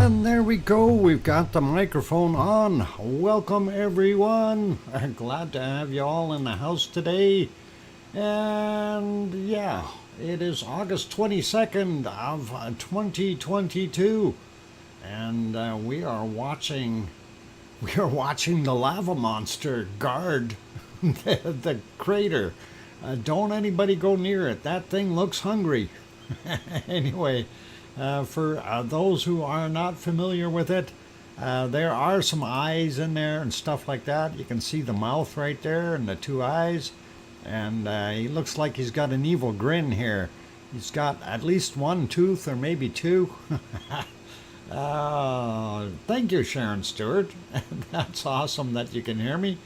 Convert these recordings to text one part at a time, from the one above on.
And there we go, we've got the microphone on. Welcome everyone. Glad to have you all in the house today. And yeah, it is August 22nd of 2022. And we are watching the lava monster guard the crater. Don't anybody go near it. That thing looks hungry. Anyway, for those who are not familiar with it, there are some eyes in there and stuff like that. You can see the mouth right there and the two eyes. And he looks like he's got an evil grin here. He's got at least one tooth or maybe two. Thank you, Sharon Stewart. That's awesome that you can hear me.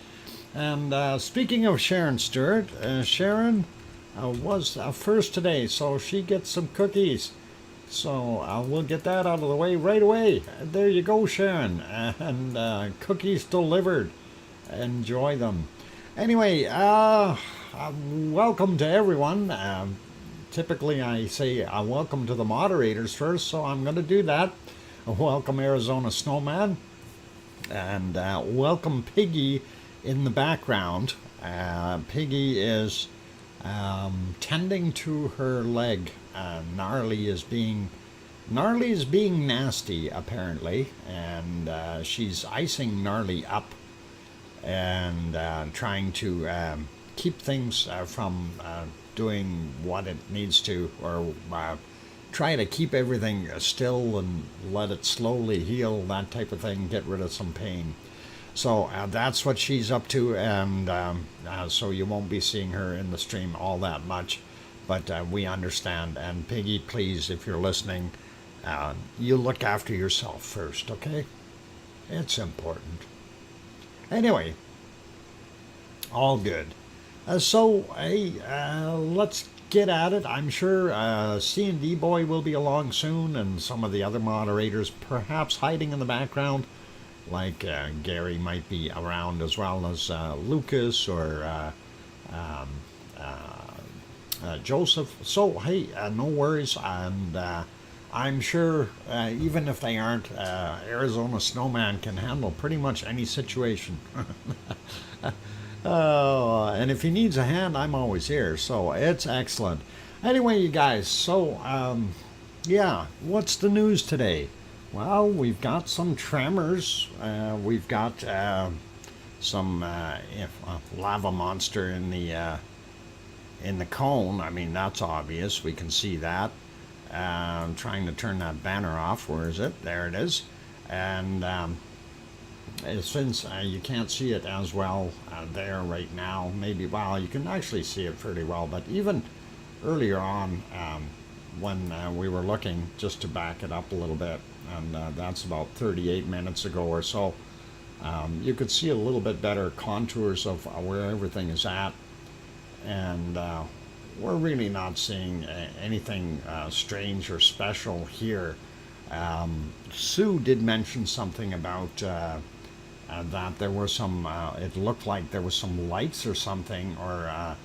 And speaking of Sharon Stewart, Sharon was first today, so she gets some cookies. So we'll get that out of the way right away. There you go, Sharon. And cookies delivered. Enjoy them. Anyway, welcome to everyone. Typically I say welcome to the moderators first, so I'm going to do that. Welcome Arizona Snowman. And welcome Piggy in the background. Piggy is tending to her leg. Gnarly is being nasty apparently, and she's icing Gnarly up and trying to keep things from doing what it needs to, or try to keep everything still and let it slowly heal, that type of thing, get rid of some pain. So that's what she's up to, and so you won't be seeing her in the stream all that much, but we understand. And Piggy, please, if you're listening, you look after yourself first, okay? It's important. Anyway, all good. So, hey, let's get at it. I'm sure C&D Boy will be along soon, and some of the other moderators perhaps hiding in the background. Like Gary might be around, as well as Lucas or Joseph. So, hey, no worries. And I'm sure even if they aren't, Arizona Snowman can handle pretty much any situation. And if he needs a hand, I'm always here. So it's excellent. Anyway, you guys, so yeah, what's the news today? Well, we've got some tremors. We've got some lava monster in the cone. I mean, that's obvious. We can see that. I'm trying to turn that banner off. Where is it? There it is. And since you can't see it as well there right now, maybe, well, you can actually see it pretty well. But even earlier on, when we were looking, just to back it up a little bit, and that's about 38 minutes ago or so, you could see a little bit better contours of where everything is at, and we're really not seeing anything strange or special here. Sue did mention something about that there were some, it looked like there was some lights or something, or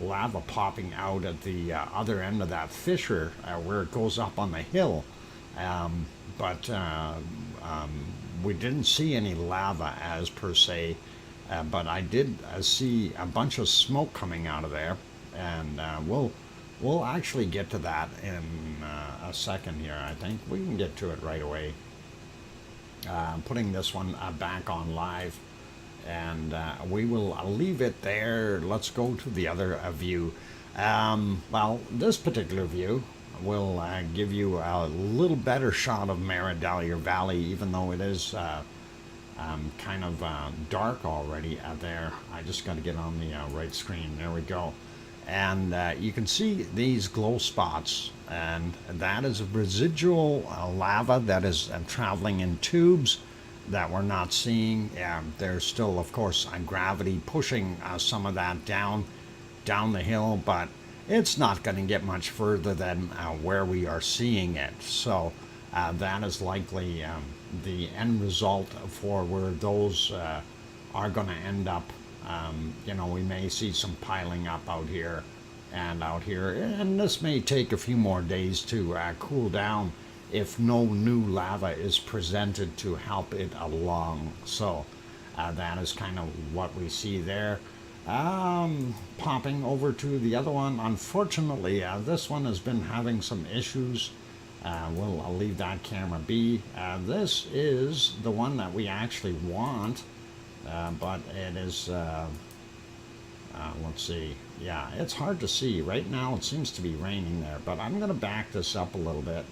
lava popping out at the other end of that fissure where it goes up on the hill. But we didn't see any lava as per se, but I did see a bunch of smoke coming out of there, and we'll actually get to that in a second here. I think we can get to it right away. Putting this one back on live, and we will leave it there. Let's go to the other view. Well, this particular view will give you a little better shot of Maradalier Valley, even though it is kind of dark already there. I just got to get on the right screen. There we go. And you can see these glow spots, and that is a residual lava that is traveling in tubes that we're not seeing. There's still, of course, gravity pushing some of that down the hill, but it's not going to get much further than where we are seeing it. So that is likely the end result for where those are going to end up. You know, we may see some piling up out here and out here, and this may take a few more days to cool down if no new lava is presented to help it along. So that is kind of what we see there. Popping over to the other one. Unfortunately, this one has been having some issues. I'll leave that camera be. This is the one that we actually want, but it is, let's see. Yeah, it's hard to see. Right now it seems to be raining there, but I'm going to back this up a little bit.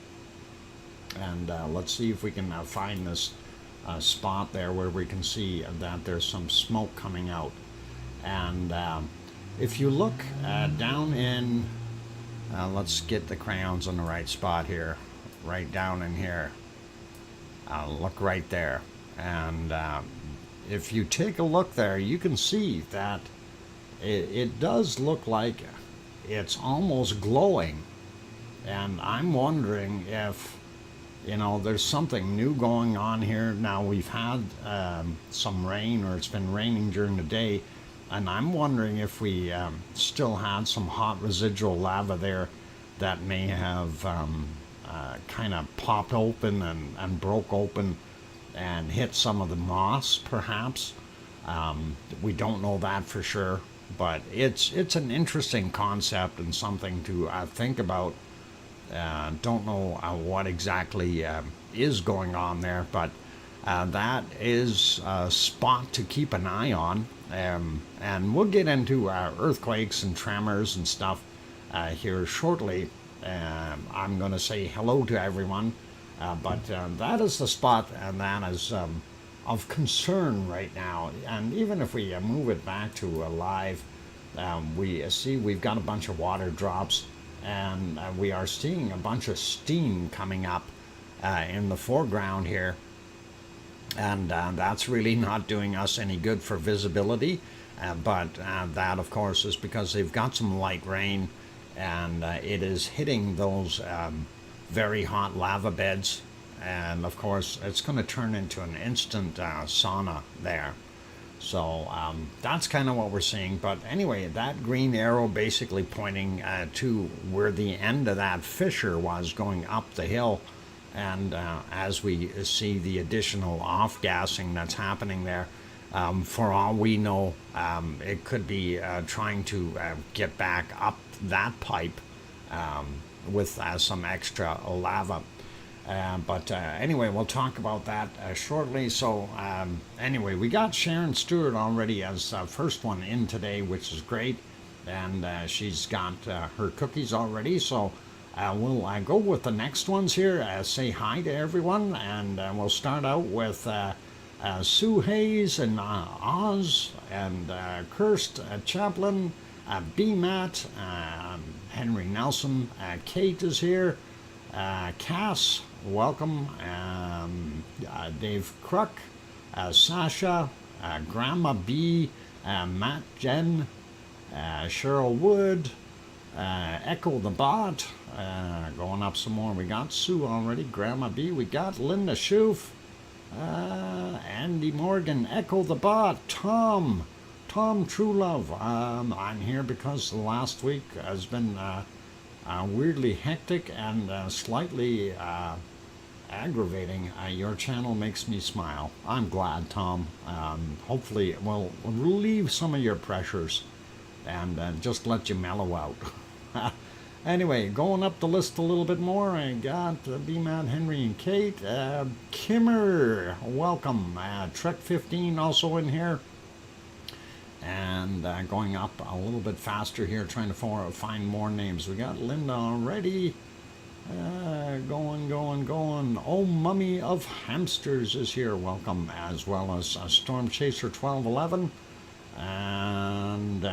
And let's see if we can find this spot there where we can see that there's some smoke coming out. And if you look down in, let's get the crayons on the right spot here, right down in here. Look right there. And if you take a look there, you can see that it does look like it's almost glowing. And I'm wondering if, you know, there's something new going on here. Now we've had some rain, or it's been raining during the day, and I'm wondering if we still had some hot residual lava there that may have kind of popped open and broke open and hit some of the moss, perhaps. We don't know that for sure, but it's an interesting concept and something to think about. Don't know what exactly is going on there, but that is a spot to keep an eye on. And we'll get into earthquakes and tremors and stuff here shortly. I'm going to say hello to everyone, but that is the spot, and that is of concern right now. And even if we move it back to live, we see we've got a bunch of water drops, and we are seeing a bunch of steam coming up in the foreground here. And that's really not doing us any good for visibility, but that of course is because they've got some light rain, and it is hitting those very hot lava beds, and of course it's going to turn into an instant sauna there. So that's kind of what we're seeing. But anyway, that green arrow basically pointing to where the end of that fissure was going up the hill. And as we see the additional off-gassing that's happening there, for all we know, it could be trying to get back up that pipe with some extra lava. But anyway, we'll talk about that shortly. So anyway, we got Sharon Stewart already as first one in today, which is great. And she's got her cookies already. So we'll go with the next ones here. Say hi to everyone. And we'll start out with Sue Hayes and Oz and Kirst Chaplin, B-Matt, Henry Nelson, Kate is here. Cass, welcome. Dave Kruk, Sasha, Grandma B, Matt Jen, Cheryl Wood, Echo the Bot, going up some more. We got Sue already, Grandma B. We got Linda Schoof, Andy Morgan, Echo the Bot, Tom Truelove. I'm here because the last week has been weirdly hectic and slightly aggravating. Your channel makes me smile. I'm glad, Tom. Hopefully it will relieve some of your pressures and just let you mellow out. Anyway, going up the list a little bit more, I got B-Man, Henry, and Kate. Kimmer, welcome. Trek 15 also in here. And going up a little bit faster here, trying to find more names. We got Linda already. Going. Oh, Mummy of Hamsters is here. Welcome, as well as Storm Chaser 1211. And,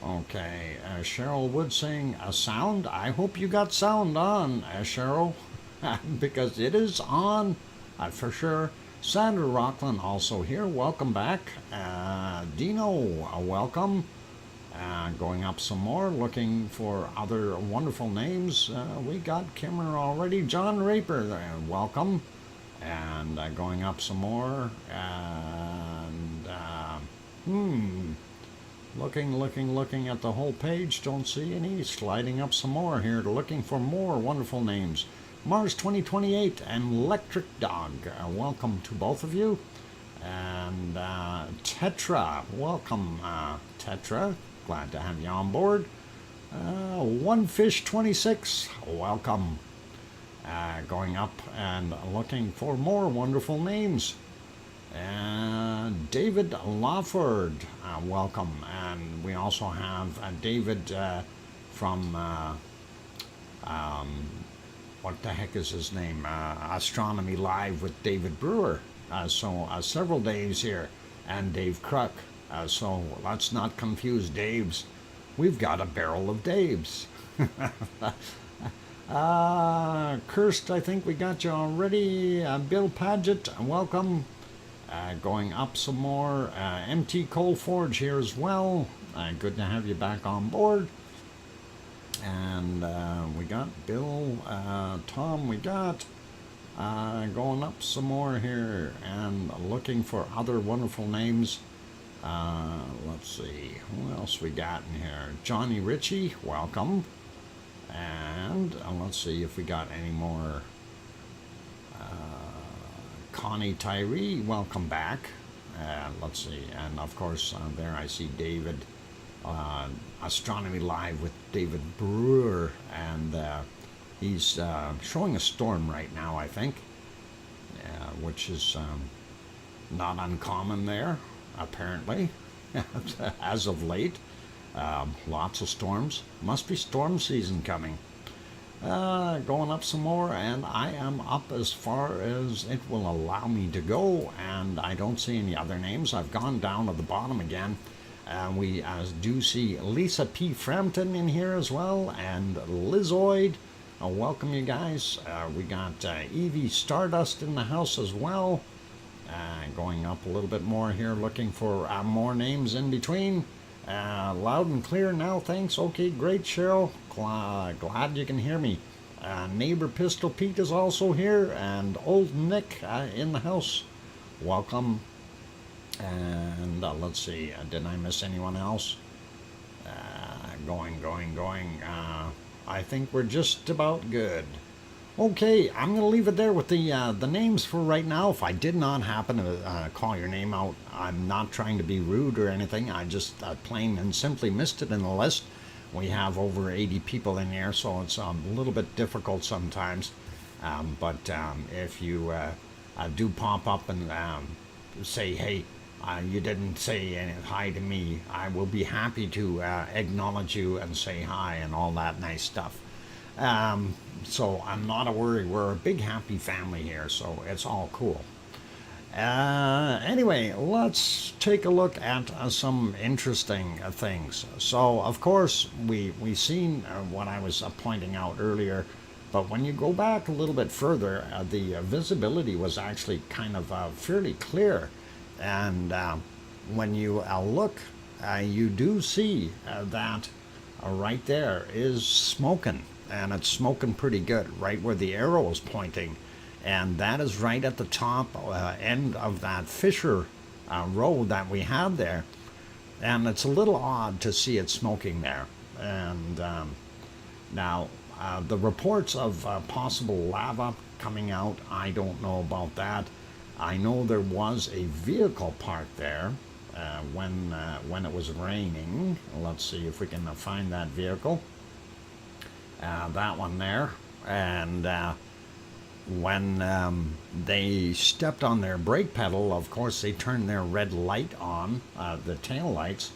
okay, Cheryl Wood saying, sound? I hope you got sound on, Cheryl, because it is on for sure. Sandra Rockland also here. Welcome back. Dino, welcome. Going up some more, looking for other wonderful names. We got Kimmer already. John Raper there. Welcome. And going up some more. And looking at the whole page. Don't see any. Sliding up some more here, looking for more wonderful names. Mars 2028 and Electric Dog. Welcome to both of you. And Tetra, welcome Tetra. Glad to have you on board. One Fish 26, welcome. Going up and looking for more wonderful names. David Lawford, welcome. And we also have David from, what the heck is his name? Astronomy Live with David Brewer. So several Daves here. And Dave Kruk. So let's not confuse Daves. We've got a barrel of Daves. Kirst, I think we got you already. Bill Paget, welcome. Going up some more. MT Coal Forge here as well. Good to have you back on board. And we got Bill, Tom, we got going up some more here and looking for other wonderful names. Let's see, who else we got in here? Johnny Ritchie, welcome. And let's see if we got any more. Connie Tyree, welcome back. Let's see, and of course there I see David, Astronomy Live with David Brewer, and he's showing a storm right now, I think, which is not uncommon there, apparently, as of late. Lots of storms. Must be storm season coming. Going up some more, and I am up as far as it will allow me to go, and I don't see any other names. I've gone down to the bottom again. We do see Lisa P. Frampton in here as well, and Lizoid. Welcome, you guys. We got Evie Stardust in the house as well. Going up a little bit more here, looking for more names in between. Loud and clear now, thanks. Okay, great, Cheryl. Glad you can hear me. Neighbor Pistol Pete is also here, and Old Nick in the house. Welcome. And let's see, did I miss anyone else? Going. I think we're just about good. Okay, I'm going to leave it there with the names for right now. If I did not happen to call your name out, I'm not trying to be rude or anything. I just plain and simply missed it in the list. We have over 80 people in here, so it's a little bit difficult sometimes. But if you do pop up and say, hey, you didn't say hi to me, I will be happy to acknowledge you and say hi and all that nice stuff. So I'm not a worry. We're a big happy family here, so it's all cool. Anyway, let's take a look at some interesting things. So, of course, we've seen what I was pointing out earlier, but when you go back a little bit further, the visibility was actually kind of fairly clear. And when you look, you do see that right there is smoking. And it's smoking pretty good, right where the arrow is pointing. And that is right at the top end of that fissure row that we had there. And it's a little odd to see it smoking there. And now, the reports of possible lava coming out, I don't know about that. I know there was a vehicle parked there when it was raining. Let's see if we can find that vehicle. That one there, and when they stepped on their brake pedal, of course they turned their red light on, the tail lights,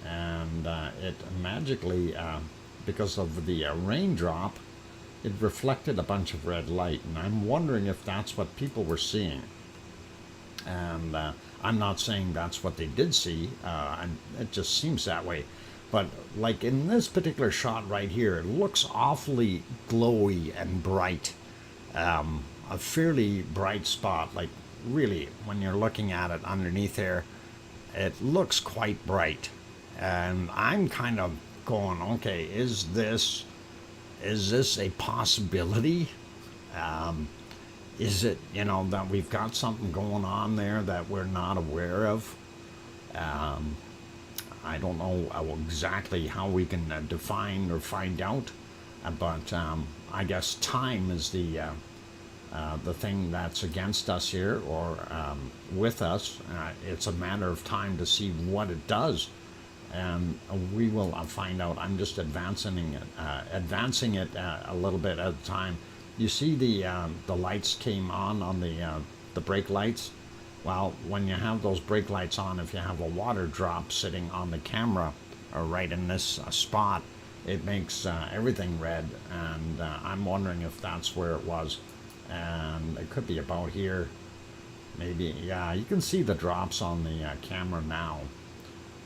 and it magically, because of the raindrop, it reflected a bunch of red light, and I'm wondering if that's what people were seeing. And I'm not saying that's what they did see, and it just seems that way. But like in this particular shot right here, it looks awfully glowy and bright. A fairly bright spot, like really when you're looking at it underneath there, it looks quite bright. And I'm kind of going, okay, is this a possibility? Is it, that we've got something going on there that we're not aware of? I don't know exactly how we can define or find out, But I guess time is the thing that's against us here, or with us. It's a matter of time to see what it does, and we will find out. I'm just advancing it a little bit at a time. You see the lights came on the brake lights. Well, when you have those brake lights on, if you have a water drop sitting on the camera or right in this spot, it makes everything red, and I'm wondering if that's where it was. And it could be about here, maybe. Yeah, you can see the drops on the camera now.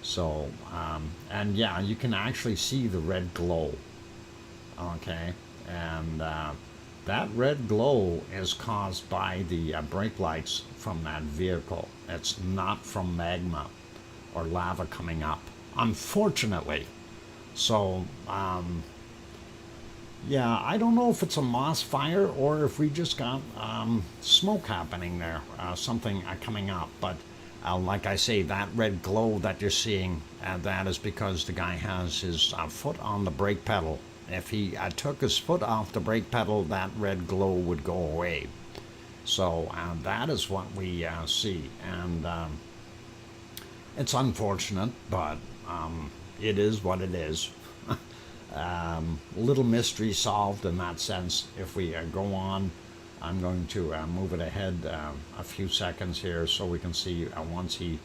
So and yeah, you can actually see the red glow. Okay, and that red glow is caused by the brake lights from that vehicle. It's not from magma or lava coming up, unfortunately. So yeah, I don't know if it's a moss fire or if we just got smoke happening there, something coming up. But like I say, that red glow that you're seeing, that is because the guy has his foot on the brake pedal. If he took his foot off the brake pedal, that red glow would go away. So that is what we see. And it's unfortunate, but it is what it is. Little mystery solved in that sense. If we go on, I'm going to move it ahead a few seconds here so we can see once he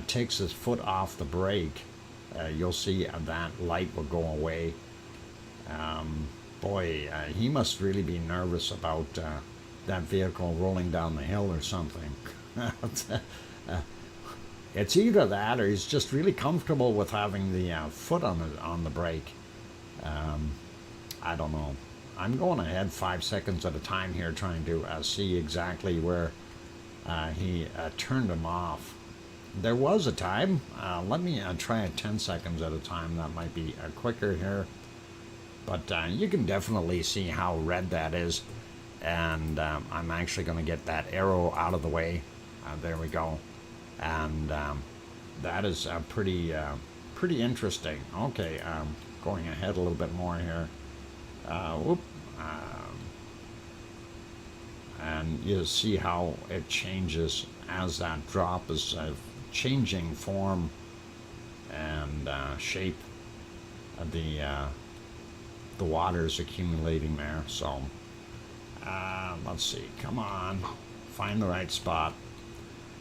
takes his foot off the brake, you'll see that light will go away. Boy, he must really be nervous about that vehicle rolling down the hill or something. It's either that or he's just really comfortable with having the foot on the brake. I don't know. I'm going ahead 5 seconds at a time here, trying to see exactly where he turned him off. There was a time. Let me try it 10 seconds at a time. That might be quicker here. But you can definitely see how red that is. And I'm actually going to get that arrow out of the way. There we go. And that is pretty interesting. Okay, going ahead a little bit more here. And you see how it changes as that drop is changing form and shape. The water's accumulating there. So let's see. Come on, find the right spot.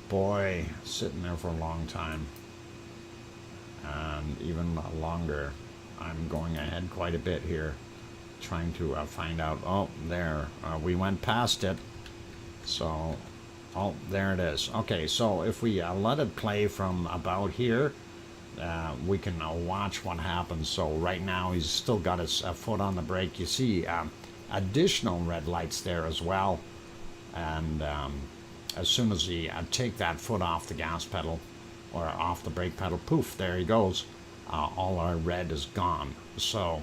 Boy, sitting there for a long time, and even longer. I'm going ahead quite a bit here, trying to find out. Oh, there, we went past it. So, oh, there it is. Okay, so if we let it play from about here, we can watch what happens. So right now he's still got his foot on the brake. You see additional red lights there as well. And as soon as he take that foot off the gas pedal or off the brake pedal, poof, there he goes. All our red is gone. So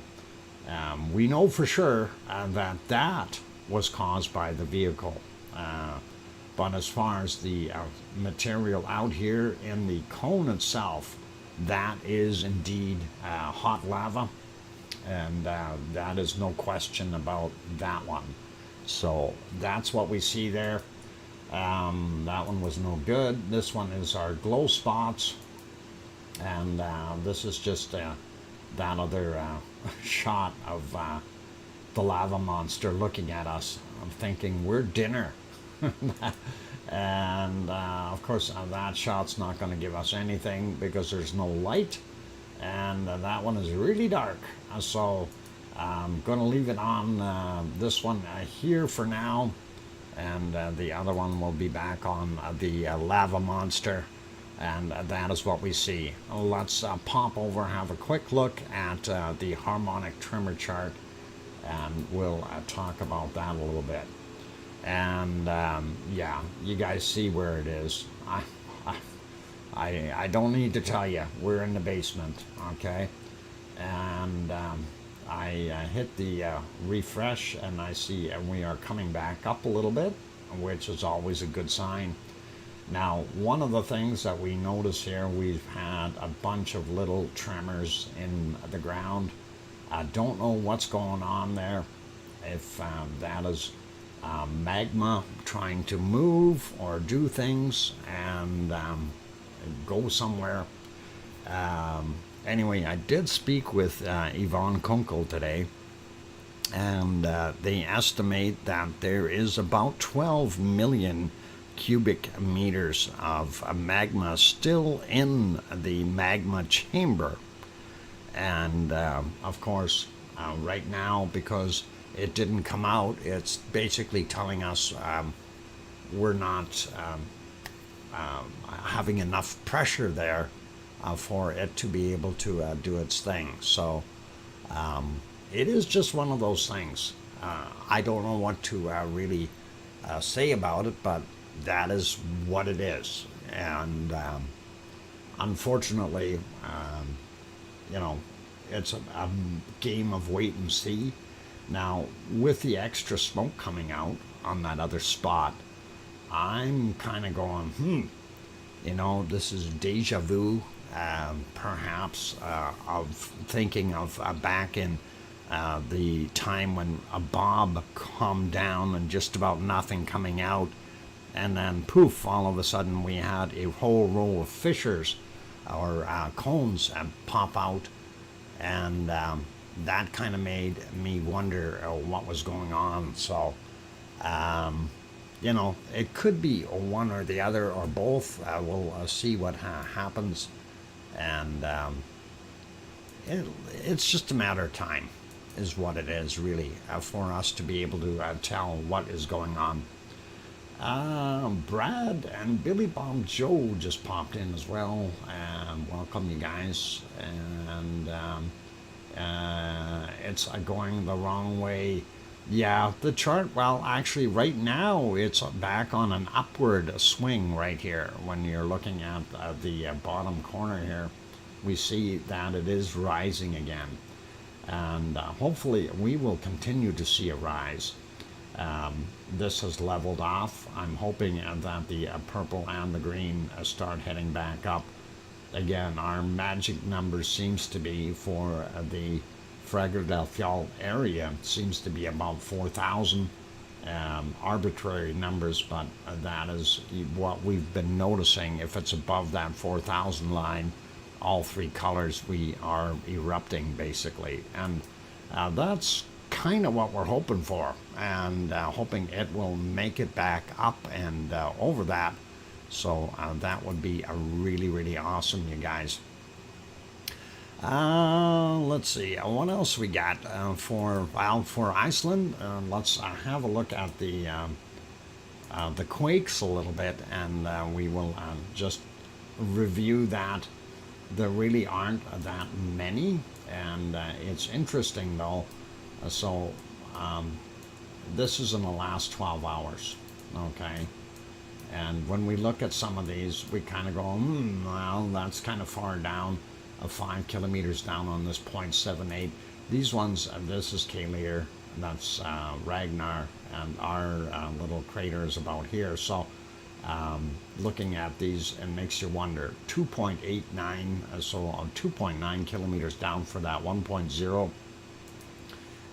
we know for sure that was caused by the vehicle. But as far as the material out here in the cone itself, that is indeed hot lava, and that is no question about that one. So that's what we see there. That one was no good. This one is our glow spots, and this is just that other shot of the lava monster looking at us. I'm thinking we're dinner. And of course that shot's not going to give us anything because there's no light, and that one is really dark. So I'm going to leave it on this one here for now, and the other one will be back on the lava monster, and that is what we see. Let's pop over and have a quick look at the harmonic tremor chart, and we'll talk about that a little bit. And yeah, you guys see where it is. I don't need to tell you, we're in the basement, okay? And I hit the refresh, and I see we are coming back up a little bit, which is always a good sign. Now, one of the things that we notice here, we've had a bunch of little tremors in the ground, I don't know what's going on there, if that is magma trying to move or do things and go somewhere. Anyway, I did speak with Yvonne Kunkel today, and they estimate that there is about 12 million cubic meters of magma still in the magma chamber. And of course, right now, because it didn't come out, it's basically telling us we're not having enough pressure there for it to be able to do its thing. So it is just one of those things. I don't know what to really say about it, but that is what it is. And unfortunately, you know, it's a game of wait and see. Now, with the extra smoke coming out on that other spot, I'm kind of going, you know, this is deja vu, perhaps, of thinking of back in the time when a bob calmed down and just about nothing coming out, and then poof, all of a sudden we had a whole row of fissures or cones pop out, and that kind of made me wonder what was going on. So, you know, it could be one or the other or both. We'll see what happens, and it's just a matter of time, is what it is, really, for us to be able to tell what is going on. Brad and Billy Bob Joe just popped in as well. Welcome, you guys. And it's going the wrong way. Yeah, the chart, well, actually, right now, it's back on an upward swing right here. When you're looking at the bottom corner here, we see that it is rising again. And hopefully, we will continue to see a rise. This has leveled off. I'm hoping that the purple and the green start heading back up. Again, our magic number seems to be for the Fragor del Fial area, seems to be about 4,000. Arbitrary numbers, but that is what we've been noticing. If it's above that 4,000 line, all three colors, we are erupting, basically. And that's kind of what we're hoping for, and hoping it will make it back up and over that. So that would be a really, really awesome, you guys. Let's see, what else we got for Iceland. Let's have a look at the quakes a little bit, and we will just review that. There really aren't that many, and it's interesting though. So this is in the last 12 hours, okay? And when we look at some of these, we kind of go, well, that's kind of far down, 5 kilometers down on this 0.78. These ones, this is Kilauea, that's Ragnar, and our little crater is about here. So looking at these, it makes you wonder. 2.89, so 2.9 kilometers down for that 1.0.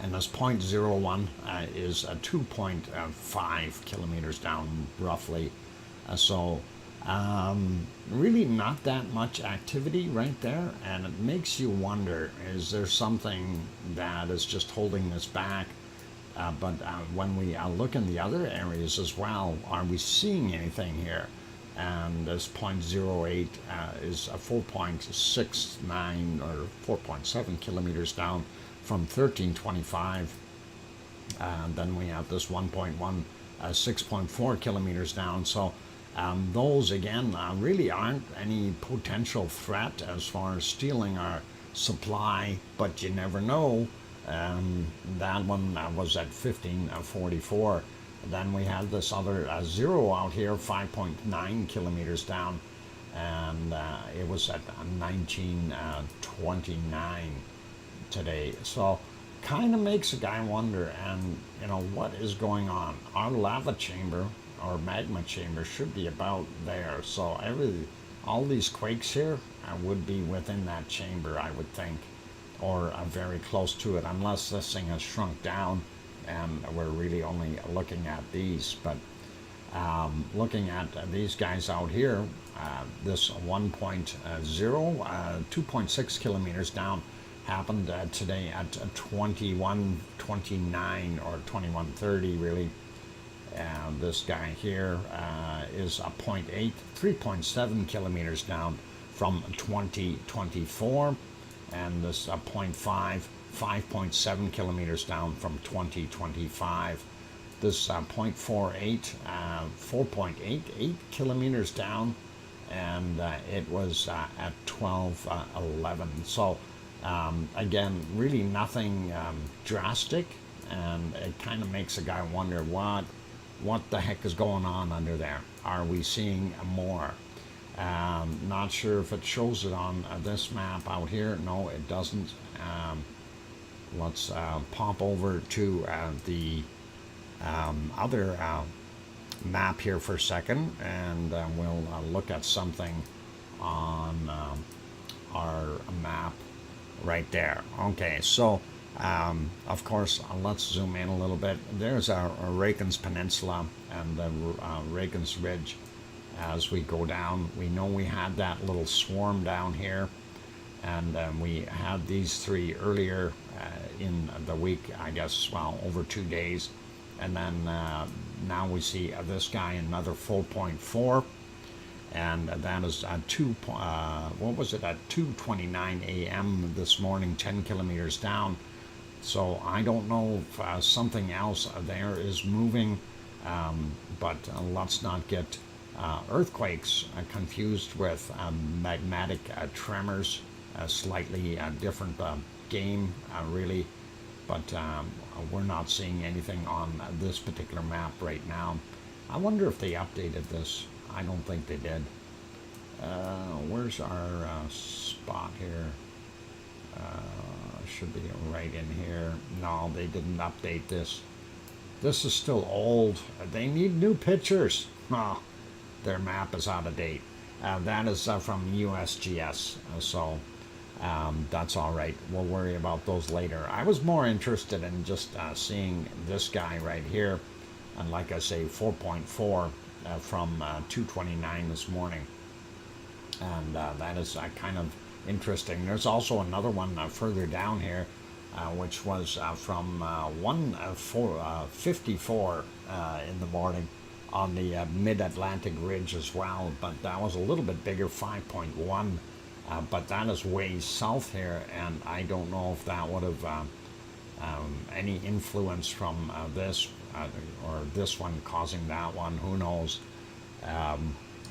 And this 0.01 is 2.5 kilometers down, roughly. So really not that much activity right there, and it makes you wonder, is there something that is just holding this back? But when we look in the other areas as well, are we seeing anything here? And this 0.08 is a 4.69 or 4.7 kilometers down from 1325. Then we have this 1.1, 6.4 kilometers down. So those, again, really aren't any potential threat as far as stealing our supply, but you never know. That one was at 1544. Then we had this other zero out here, 5.9 kilometers down, and it was at 1929 today. So kind of makes a guy wonder, and you know, what is going on? Our lava chamber or magma chamber should be about there. So all these quakes here would be within that chamber, I would think. or very close to it, unless this thing has shrunk down and we're really only looking at these. But looking at these guys out here, this 1.0, 2.6 kilometers down happened today at 21:29 or 21:30 really. This guy here is a 0.8, 3.7 kilometers down from 2024, and this 0.5, 5.7 kilometers down from 2025. This 0.48, 4.88 kilometers down, and it was at 12:11. So again, really nothing drastic, and it kind of makes a guy wonder what the heck is going on under there. Are we seeing more? Not sure if it shows it on this map out here. No, it doesn't. Let's pop over to the other map here for a second, and we'll look at something on our map right there. Okay, so of course, let's zoom in a little bit. There's our Reykjanes Peninsula and the Reykjanes Ridge. As we go down, we know we had that little swarm down here, and we had these three earlier in the week, I guess, well, over 2 days. And then now we see this guy, another 4.4, and that is at 2:29 a.m. this morning, 10 kilometers down. So I don't know if something else there is moving, but let's not get earthquakes confused with magmatic tremors. Slightly different game, really, but we're not seeing anything on this particular map right now. I wonder if they updated this. I don't think they did. Where's our spot here? Should be right in here. No, they didn't update this. This is still old. They need new pictures. Oh, their map is out of date. That is from USGS, so that's all right. We'll worry about those later. I was more interested in just seeing this guy right here, and like I say, 4.4 from 2:29 this morning, and that is kind of interesting. There's also another one further down here, which was from 1:54 in the morning on the mid-Atlantic ridge as well, but that was a little bit bigger, 5.1. But that is way south here, and I don't know if that would have any influence from this or this one causing that one. Who knows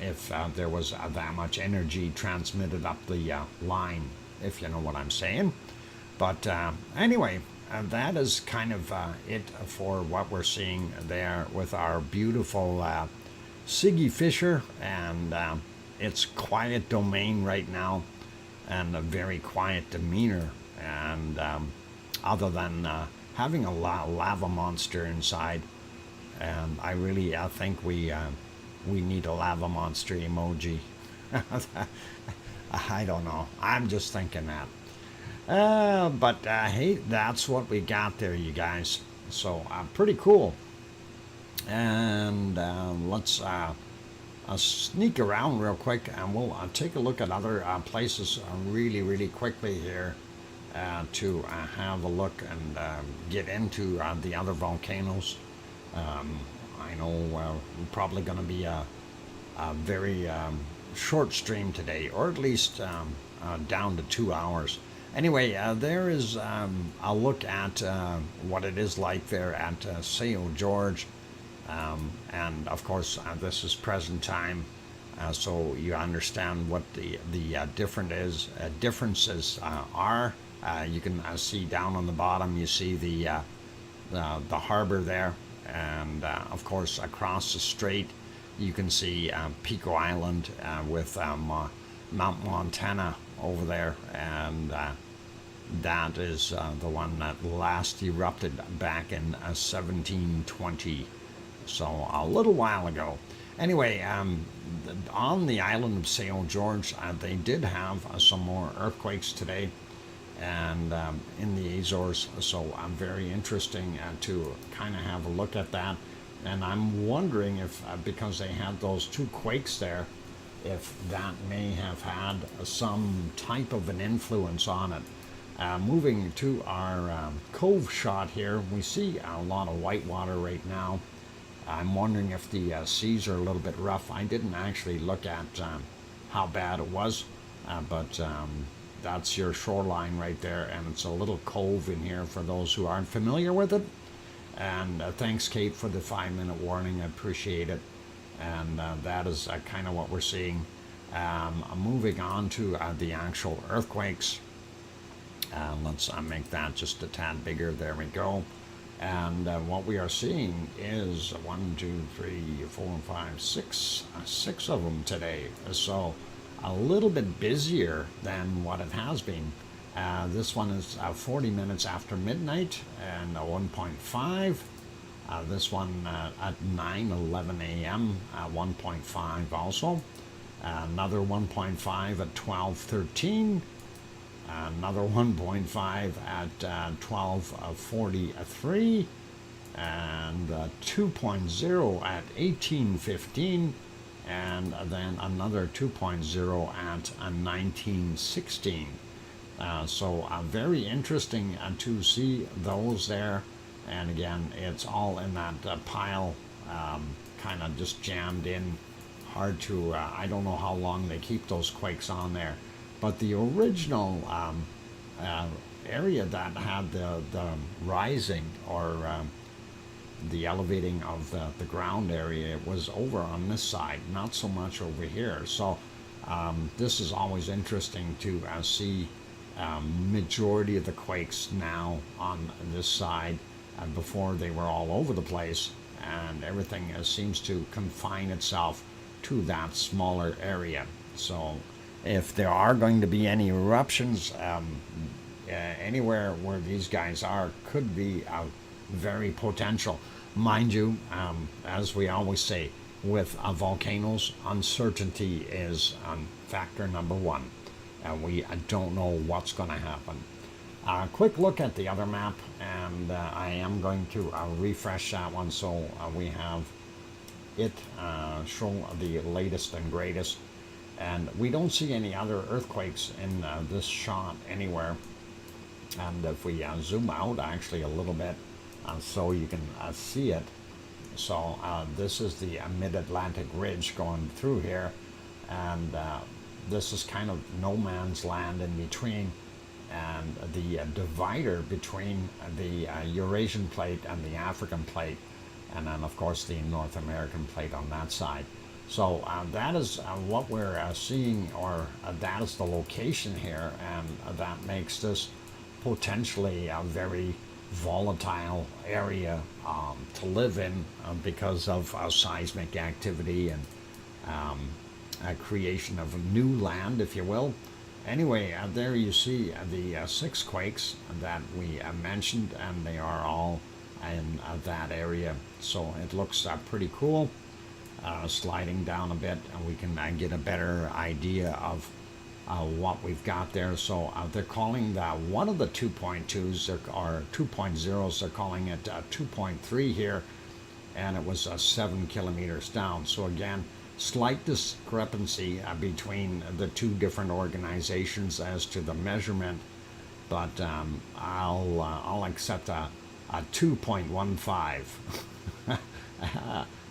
if there was that much energy transmitted up the line, if you know what I'm saying. But anyway, that is kind of it for what we're seeing there with our beautiful Siggy Fisher and its quiet domain right now, and a very quiet demeanor, and other than having a lava monster inside, and I really think we need a lava monster emoji. I don't know, I'm just thinking that. But hey, that's what we got there, you guys. So pretty cool. And let's sneak around real quick, and we'll take a look at other places really quickly here to have a look and get into the other volcanoes. I know we're probably going to be a very short stream today, or at least down to 2 hours. Anyway, there is a look at what it is like there at São Jorge. And of course, this is present time, so you understand what the differences are. You can see down on the bottom, you see the harbor there, and of course across the strait, you can see Pico Island with Mount Montana over there, and that is the one that last erupted back in 1720. So a little while ago. Anyway, on the island of São Jorge, they did have some more earthquakes today. and in the Azores. So very interesting to kind of have a look at that. And I'm wondering if, because they had those two quakes there, if that may have had some type of an influence on it. Moving to our cove shot here, we see a lot of whitewater right now. I'm wondering if the seas are a little bit rough. I didn't actually look at how bad it was, but that's your shoreline right there, and it's a little cove in here for those who aren't familiar with it. And thanks, Kate, for the 5-minute warning. I appreciate it. And that is kind of what we're seeing. Moving on to the actual earthquakes. Let's make that just a tad bigger. There we go. And what we are seeing is 1, 2, 3, 4, 5, 6, 6 of them today. So a little bit busier than what it has been. This one is 40 minutes after midnight and 1.5. This one at 9:11 a.m. 1.5 also. Another 1.5 at 12:13. Another 1.5 at 12:43. And 2.0 at 18:15. And then another 2.0 at 19:16. So very interesting to see those there. And again, it's all in that pile, kind of just jammed in. Hard to, I don't know how long they keep those quakes on there. But the original area that had the rising or the elevating of the ground area was over on this side, not so much over here. So this is always interesting to see majority of the quakes now on this side. Before they were all over the place, and everything seems to confine itself to that smaller area. So if there are going to be any eruptions anywhere where these guys are, could be very potential. Mind you, as we always say, with volcanoes, uncertainty is factor number one. We don't know what's going to happen. Quick look at the other map, and I am going to refresh that one so we have it show the latest and greatest. And we don't see any other earthquakes in this shot anywhere. And if we zoom out actually a little bit so you can see it. So this is the mid-Atlantic ridge going through here, and this is kind of no man's land in between. And the divider between the Eurasian plate and the African plate, and then of course the North American plate on that side. So that is what we're seeing, or that is the location here, and that makes this potentially a very volatile area to live in because of seismic activity and creation of new land, if you will. Anyway, there you see the 6 quakes that we mentioned, and they are all in that area. So it looks pretty cool. Sliding down a bit, and we can get a better idea of what we've got there. So they're calling that one of the 2.2s or 2.0s, they're calling it 2.3 here, and it was 7 kilometers down. So again, slight discrepancy between the two different organizations as to the measurement, but I'll accept a 2.15.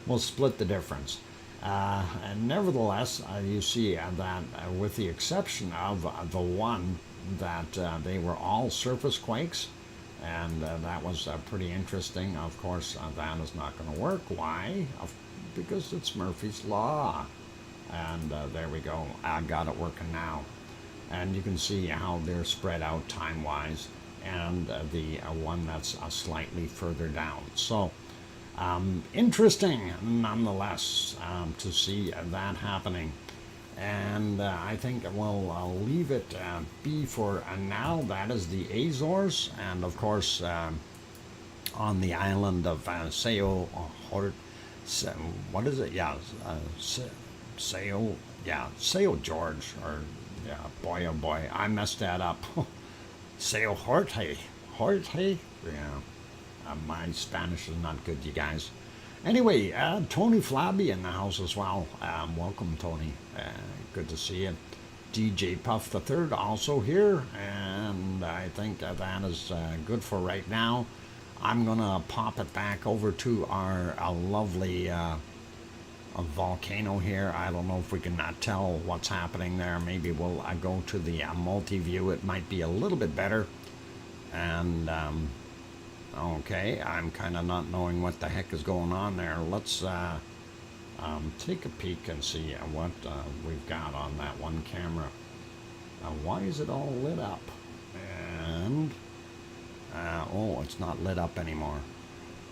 We'll split the difference. And nevertheless, you see that with the exception of the one that they were all surface quakes, and that was pretty interesting. Of course, that is not going to work. Why? Because it's Murphy's Law. And there we go. I got it working now. And you can see how they're spread out time-wise, and the one that's slightly further down. So interesting nonetheless to see that happening. And I think we'll leave it be for now. That is the Azores, and of course on the island of Sao, what is it? Yeah, Sao George, or yeah, boy oh boy, I messed that up. Say Jorge. Jorge? Yeah. My Spanish is not good, you guys. Anyway, Tony Flabby in the house as well. Welcome, Tony. Good to see you. DJ Puff the Third also here, and I think that is good for right now. I'm gonna pop it back over to our lovely volcano here. I don't know if we can tell what's happening there. Maybe we'll go to the multi-view. It might be a little bit better. And okay, I'm kind of not knowing what the heck is going on there. Let's take a peek and see what we've got on that one camera. Why is it all lit up? And oh, it's not lit up anymore.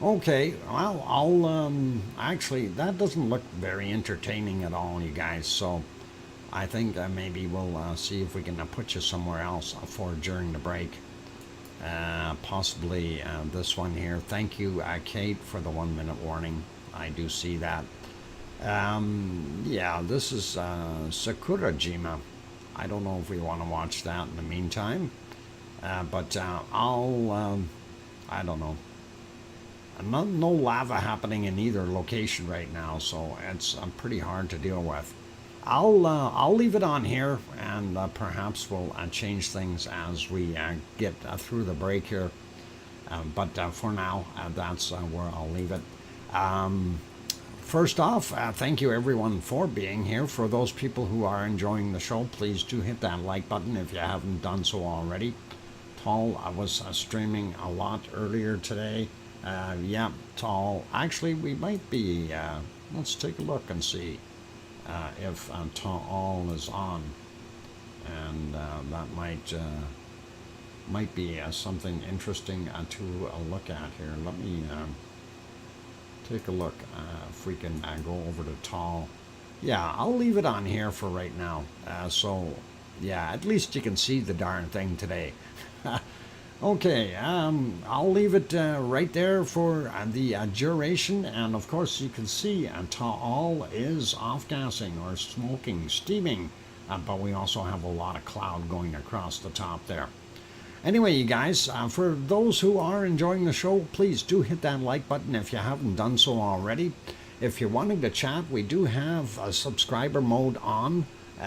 Okay, well, I'll actually, that doesn't look very entertaining at all, you guys. So I think maybe we'll see if we can put you somewhere else for during the break. Possibly this one here. Thank you, Kate, for the 1 minute warning. I do see that. Yeah, this is Sakurajima. I don't know if we want to watch that in the meantime, but I'll I don't know. No lava happening in either location right now, so it's pretty hard to deal with. I'll leave it on here, and perhaps we'll change things as we get through the break here. But for now, that's where I'll leave it. First off, thank you everyone for being here. For those people who are enjoying the show, please do hit that like button if you haven't done so already. Tall, I was streaming a lot earlier today. Yeah, Tall. Actually, we might be. Let's take a look and see if Tall is on, and that might be something interesting to look at here. Let me take a look if we can go over to Tall. Yeah, I'll leave it on here for right now. So, yeah, at least you can see the darn thing today. Okay, I'll leave it right there for the duration, and of course you can see Taal is off-gassing or smoking, steaming, but we also have a lot of cloud going across the top there. Anyway, you guys, for those who are enjoying the show, please do hit that like button if you haven't done so already. If you're wanting to chat, we do have a subscriber mode on.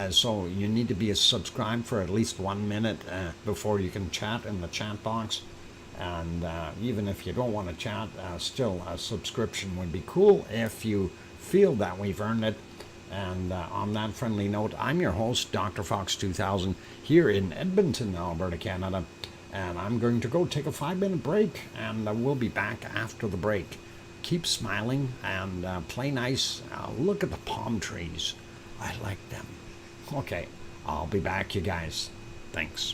So you need to be subscribed for at least 1 minute before you can chat in the chat box. And even if you don't want to chat, still a subscription would be cool if you feel that we've earned it. And on that friendly note, I'm your host, DrFox2000, here in Edmonton, Alberta, Canada. And I'm going to go take a 5-minute break, and we'll be back after the break. Keep smiling and play nice. Look at the palm trees. I like them. Okay, I'll be back, you guys. Thanks.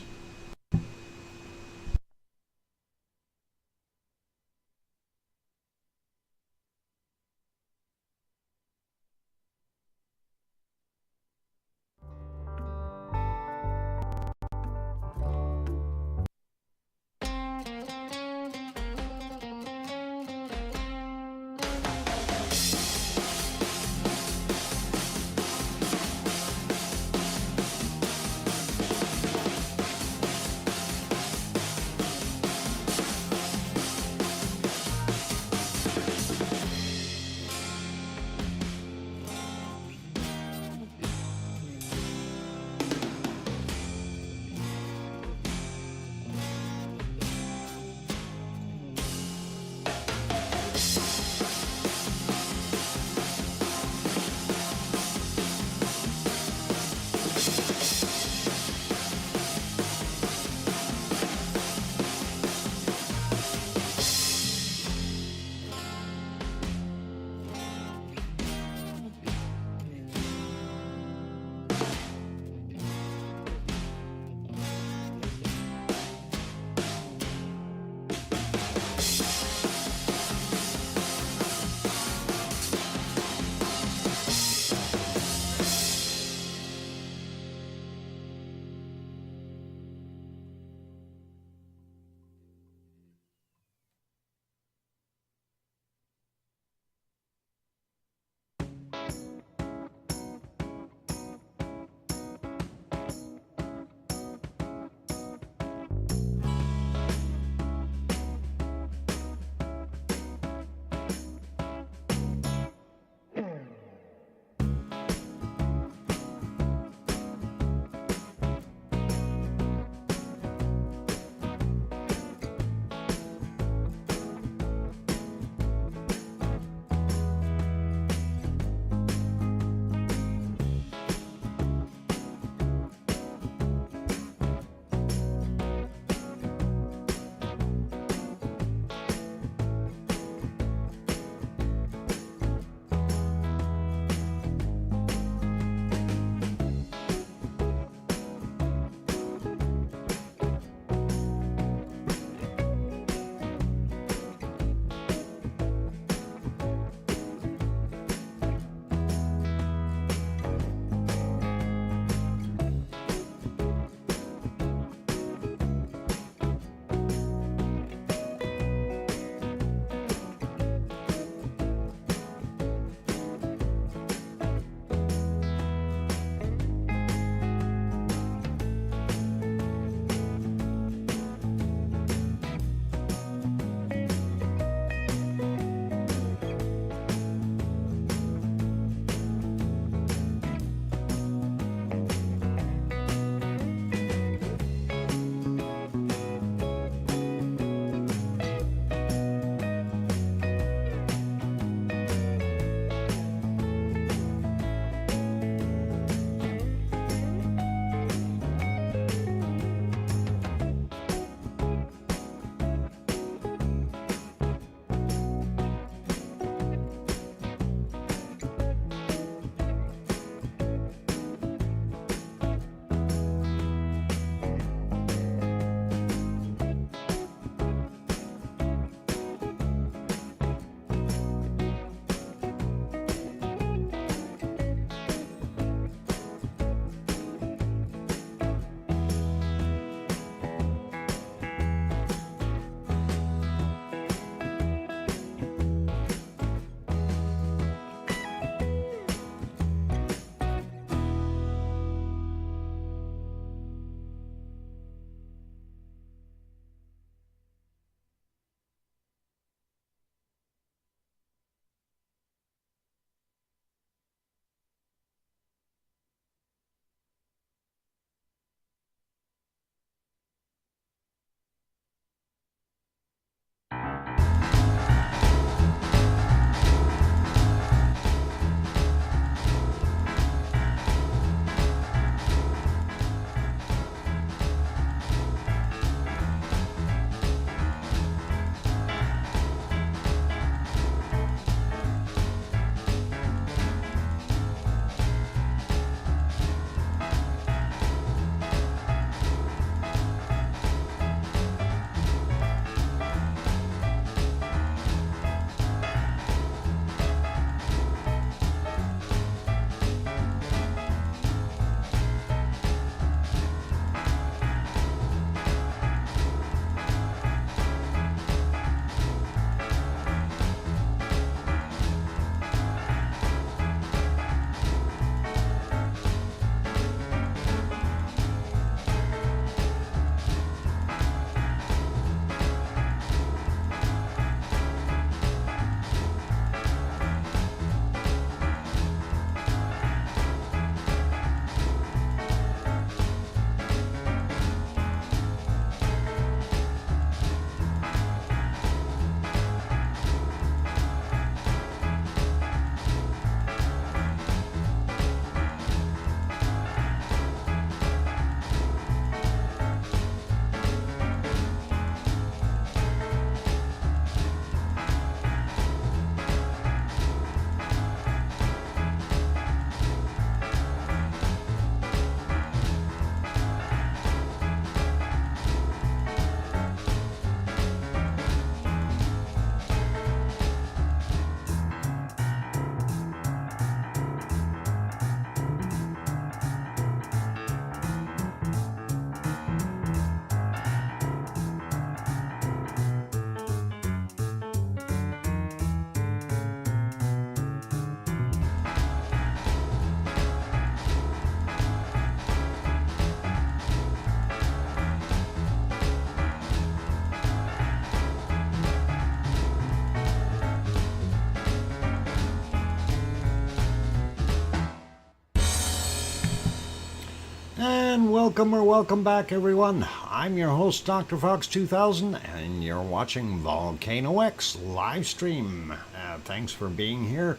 And welcome back, everyone. I'm your host, DrFox2000, and you're watching VolcanoX live stream. Thanks for being here.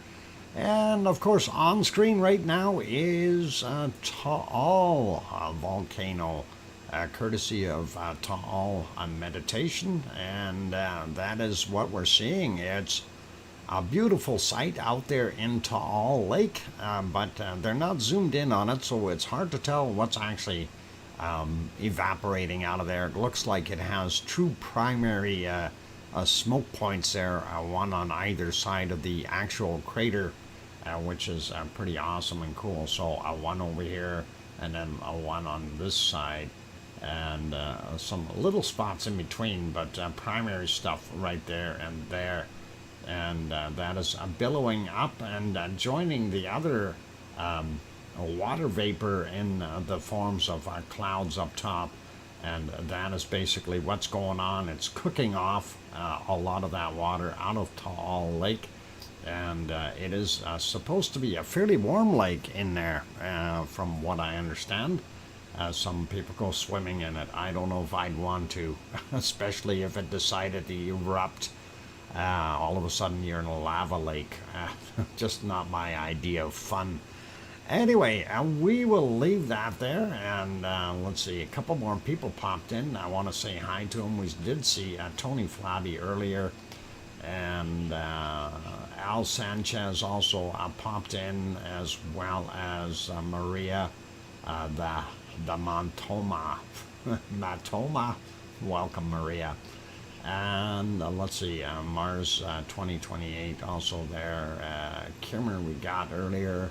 And of course, on screen right now is Ta'al volcano, courtesy of Ta'al meditation, and that is what we're seeing. It's a beautiful sight out there in Ta'al Lake, but they're not zoomed in on it, so it's hard to tell what's actually evaporating out of there. It looks like it has two primary smoke points there, one on either side of the actual crater, which is pretty awesome and cool. So one over here, and then one on this side, and some little spots in between, but primary stuff right there and there. And that is billowing up and joining the other water vapor in the forms of clouds up top, and that is basically what's going on. It's cooking off a lot of that water out of Ta'al Lake, and it is supposed to be a fairly warm lake in there, from what I understand. Some people go swimming in it. I don't know if I'd want to, especially if it decided to erupt. All of a sudden you're in a lava lake. Just not my idea of fun. Anyway, we will leave that there, and let's see, a couple more people popped in. I want to say hi to them. We did see Tony Flabby earlier, and Al Sanchez also popped in, as well as Maria, the Matoma. Matoma. Welcome, Maria. And let's see, Mars 2028 also there. Kimmer we got earlier.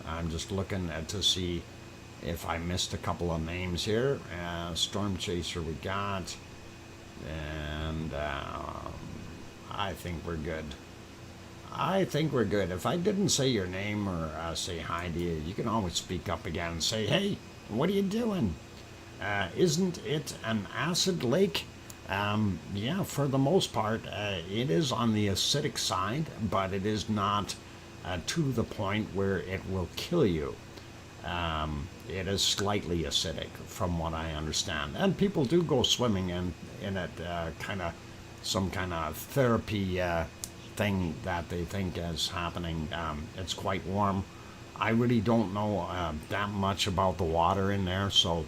I'm just looking to see if I missed a couple of names here. Storm Chaser we got. And I think we're good. I think we're good. If I didn't say your name or say hi to you, you can always speak up again and say, hey, what are you doing? Isn't it an acid lake? Yeah, for the most part, it is on the acidic side, but it is not to the point where it will kill you. It is slightly acidic, from what I understand. And people do go swimming in it, some kind of therapy thing that they think is happening. It's quite warm. I really don't know that much about the water in there, so,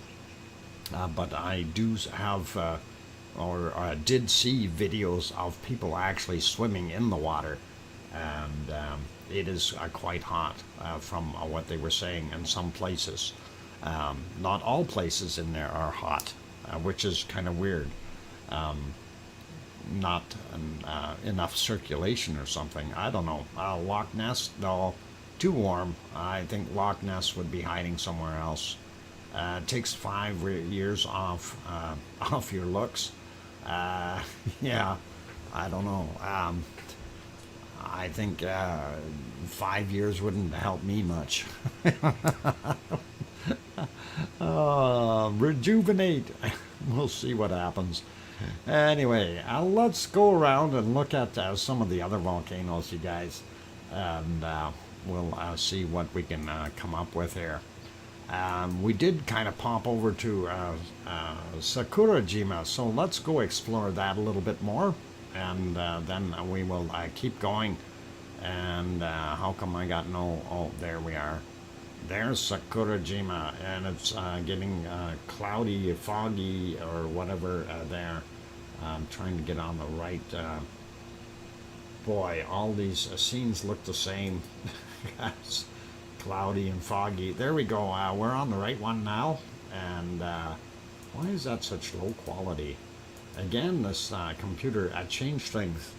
but I do have... or did see videos of people actually swimming in the water, and it is quite hot, from what they were saying in some places. Not all places in there are hot, which is kind of weird. Not enough circulation or something. I don't know. Loch Ness, no, too warm. I think Loch Ness would be hiding somewhere else. It takes 5 years off your looks. Yeah, I don't know. I think 5 years wouldn't help me much. Rejuvenate. We'll see what happens. Anyway, let's go around and look at some of the other volcanoes, you guys, and we'll see what we can come up with here. We did kind of pop over to Sakurajima, so let's go explore that a little bit more, and then we will keep going. And how come I got no... Oh, there we are. There's Sakurajima, and it's getting cloudy, foggy, or whatever there. I'm trying to get on the right... boy, all these scenes look the same. Cloudy and foggy. There we go. We're on the right one now. And why is that such low quality? Again, this computer changed things.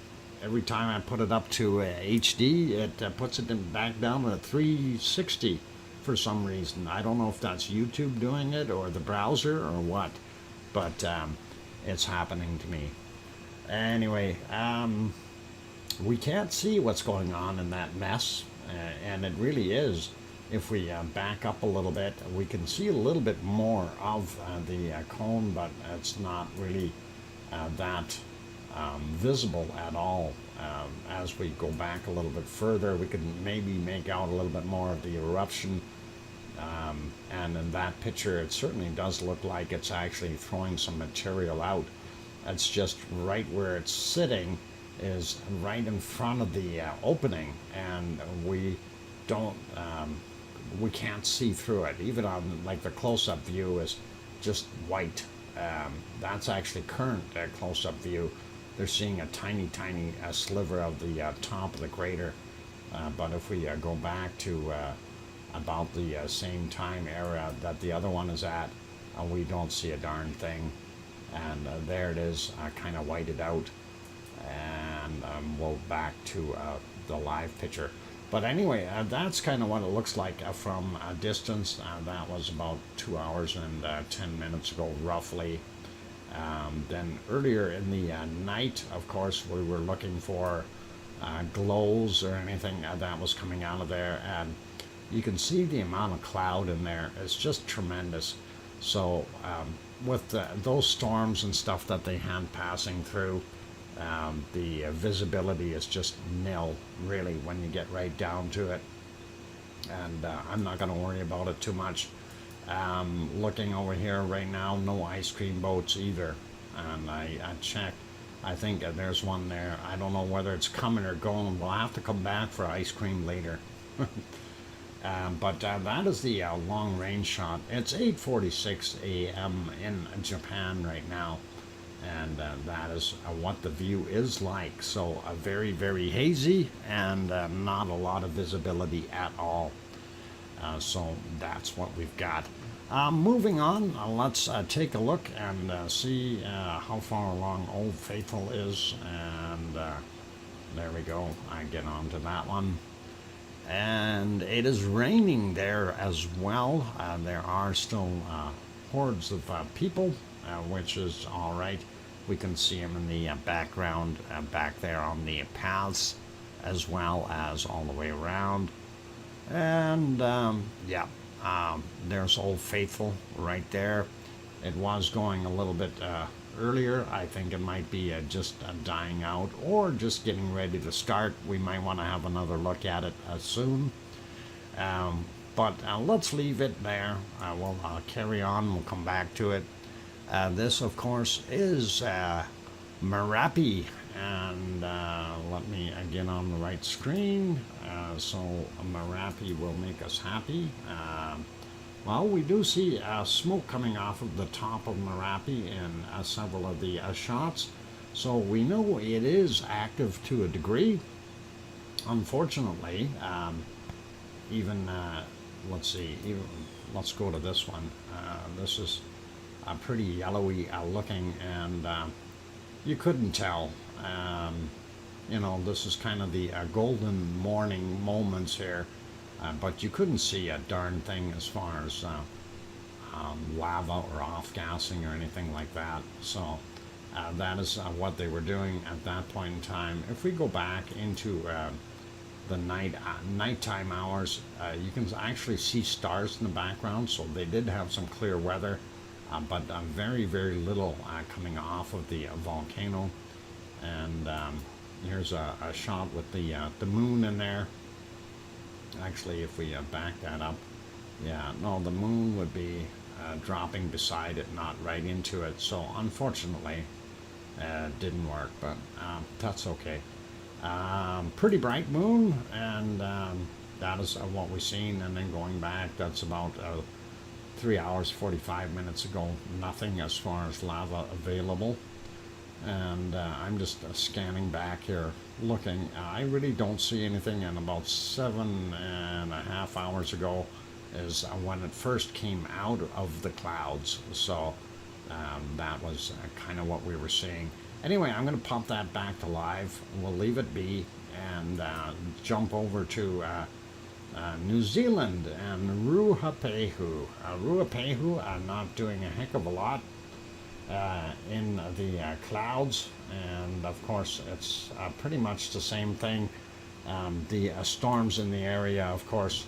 Every time I put it up to HD, it puts it back down to 360 for some reason. I don't know if that's YouTube doing it or the browser or what, but it's happening to me. Anyway, we can't see what's going on in that mess. And it really is. If we back up a little bit, we can see a little bit more of the cone, but it's not really that visible at all. As we go back a little bit further, we can maybe make out a little bit more of the eruption And in that picture, it certainly does look like it's actually throwing some material out. It's just right where it's sitting is right in front of the opening, and don't we can't see through it. Even on like the close-up view is just white. That's actually current close-up view. They're seeing a tiny sliver of the top of the crater. But if we go back to about the same time area that the other one is at, we don't see a darn thing. And there it is, kind of whited out. And we'll back to the live picture. But anyway, that's kind of what it looks like from a distance. That was about 2 hours and 10 minutes ago, roughly. Then earlier in the night, of course, we were looking for glows or anything that was coming out of there. And you can see the amount of cloud in there. It's just tremendous. So with those storms and stuff that they had passing through, the visibility is just nil, really, when you get right down to it. And I'm not going to worry about it too much. Looking over here right now, no ice cream boats either. And I checked. I think there's one there. I don't know whether it's coming or going. We'll have to come back for ice cream later. But that is the long range shot. It's 8:46 a.m. in Japan right now. And that is what the view is like. So very hazy and not a lot of visibility at all. So that's what we've got. Moving on, let's take a look and see how far along Old Faithful is. And there we go. I get on to that one. And it is raining there as well. There are still hordes of people, which is all right. We can see them in the background back there on the paths, as well as all the way around. And yeah, there's Old Faithful right there. It was going a little bit earlier. I think it might be just dying out or just getting ready to start. We might want to have another look at it soon. But let's leave it there. We'll carry on. We'll come back to it. This, of course, is Merapi, and let me get on the right screen. So Merapi will make us happy. Well, we do see smoke coming off of the top of Merapi in several of the shots, so we know it is active to a degree. Unfortunately, even let's see, let's go to this one. This is pretty yellowy looking, and you couldn't tell. You know, this is kind of the golden morning moments here, but you couldn't see a darn thing as far as lava or off-gassing or anything like that. So that is what they were doing at that point in time. If we go back into the nighttime hours, you can actually see stars in the background, so they did have some clear weather. But very little coming off of the volcano. And here's a shot with the moon in there. Actually, if we back that up, yeah, no, the moon would be dropping beside it, not right into it. So unfortunately, it didn't work, but that's okay. Pretty bright moon, and that is what we've seen. And then going back, that's about 3 hours 45 minutes ago, nothing as far as lava available. And I'm just scanning back here looking. I really don't see anything. And about 7.5 hours ago is when it first came out of the clouds. So that was kind of what we were seeing. Anyway, I'm going to pop that back to live. We'll leave it be and jump over to New Zealand and Ruapehu. Ruapehu are not doing a heck of a lot in the clouds, and of course it's pretty much the same thing. The storms in the area, of course,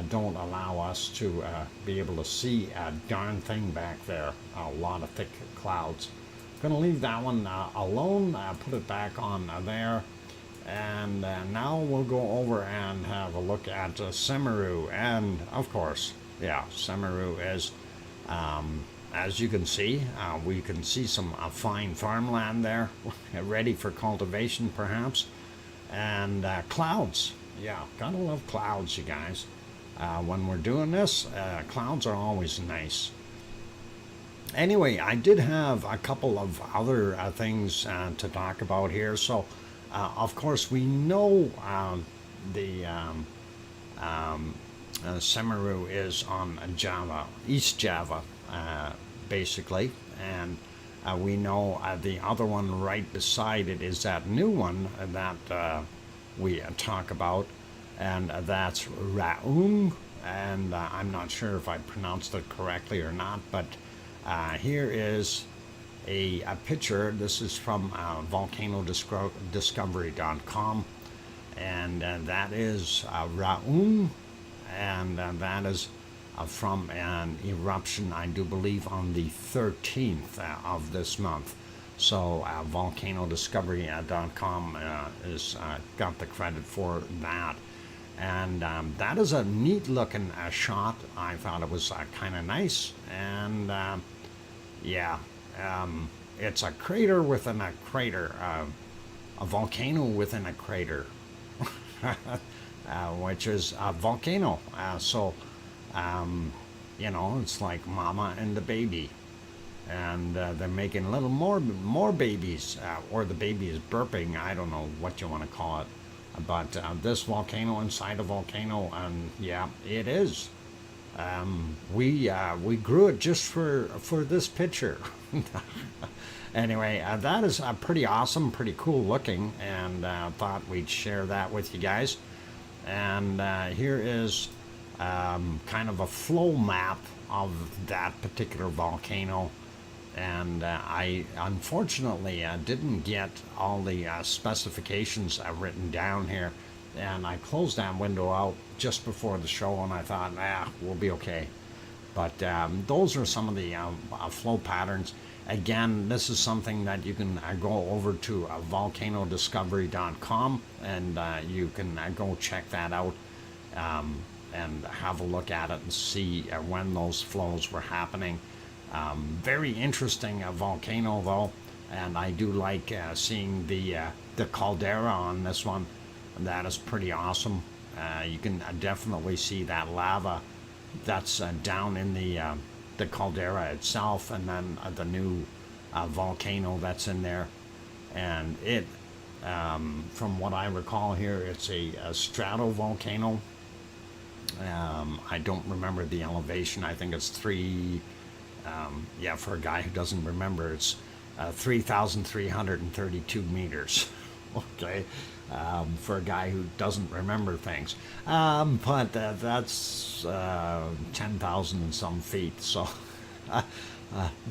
don't allow us to be able to see a darn thing back there. A lot of thick clouds. Going to leave that one alone, put it back on there. And now we'll go over and have a look at Semeru. And of course, Yeah, Semeru is. As you can see, we can see some fine farmland there, ready for cultivation perhaps, and clouds. Yeah, gotta love clouds, you guys. When we're doing this, clouds are always nice. Anyway, I did have a couple of other things to talk about here. So, of course, we know the Semeru is on Java, East Java, basically, and we know the other one right beside it is that new one that we talk about, and that's Raung, and I'm not sure if I pronounced it correctly or not, but here is a picture. This is from volcanodiscovery.com, and that is Raung, and that is from an eruption, I do believe, on the 13th of this month. So volcanodiscovery.com is got the credit for that. And that is a neat looking shot. I thought it was kind of nice. And yeah, it's a crater within a crater, a volcano within a crater, which is a volcano. You know, it's like mama and the baby, and they're making a little more babies, or the baby is burping. I don't know what you want to call it, but this volcano inside a volcano, and yeah, it is. We grew it just for this picture. Anyway, that is pretty awesome, pretty cool looking, and thought we'd share that with you guys. And here is kind of a flow map of that particular volcano, and I unfortunately didn't get all the specifications written down here, and I closed that window out just before the show, and I thought, we'll be okay. But those are some of the flow patterns. Again, this is something that you can go over to volcanodiscovery.com, and you can go check that out and have a look at it and see when those flows were happening. Very interesting volcano though, and I do like seeing the caldera on this one. That is pretty awesome. You can definitely see that lava that's down in the caldera itself, and then the new volcano that's in there. And it, from what I recall here, it's a stratovolcano. I don't remember the elevation. I think it's for a guy who doesn't remember, it's 3,332 meters. Okay, for a guy who doesn't remember things. But that's 10,000 and some feet. So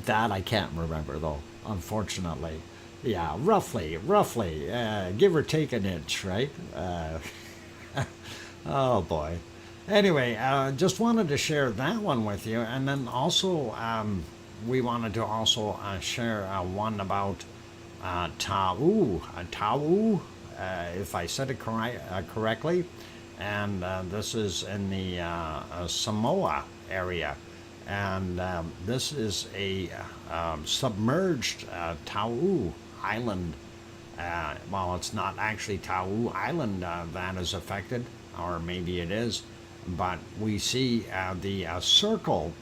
that I can't remember though, unfortunately. Yeah, roughly, give or take an inch, right? Oh boy. Anyway, just wanted to share that one with you, and then also we wanted to also share one about Tau, if I said it correctly, and this is in the Samoa area, and this is a submerged Tau island. Well, it's not actually Tau Island that is affected, or maybe it is. But we see the circle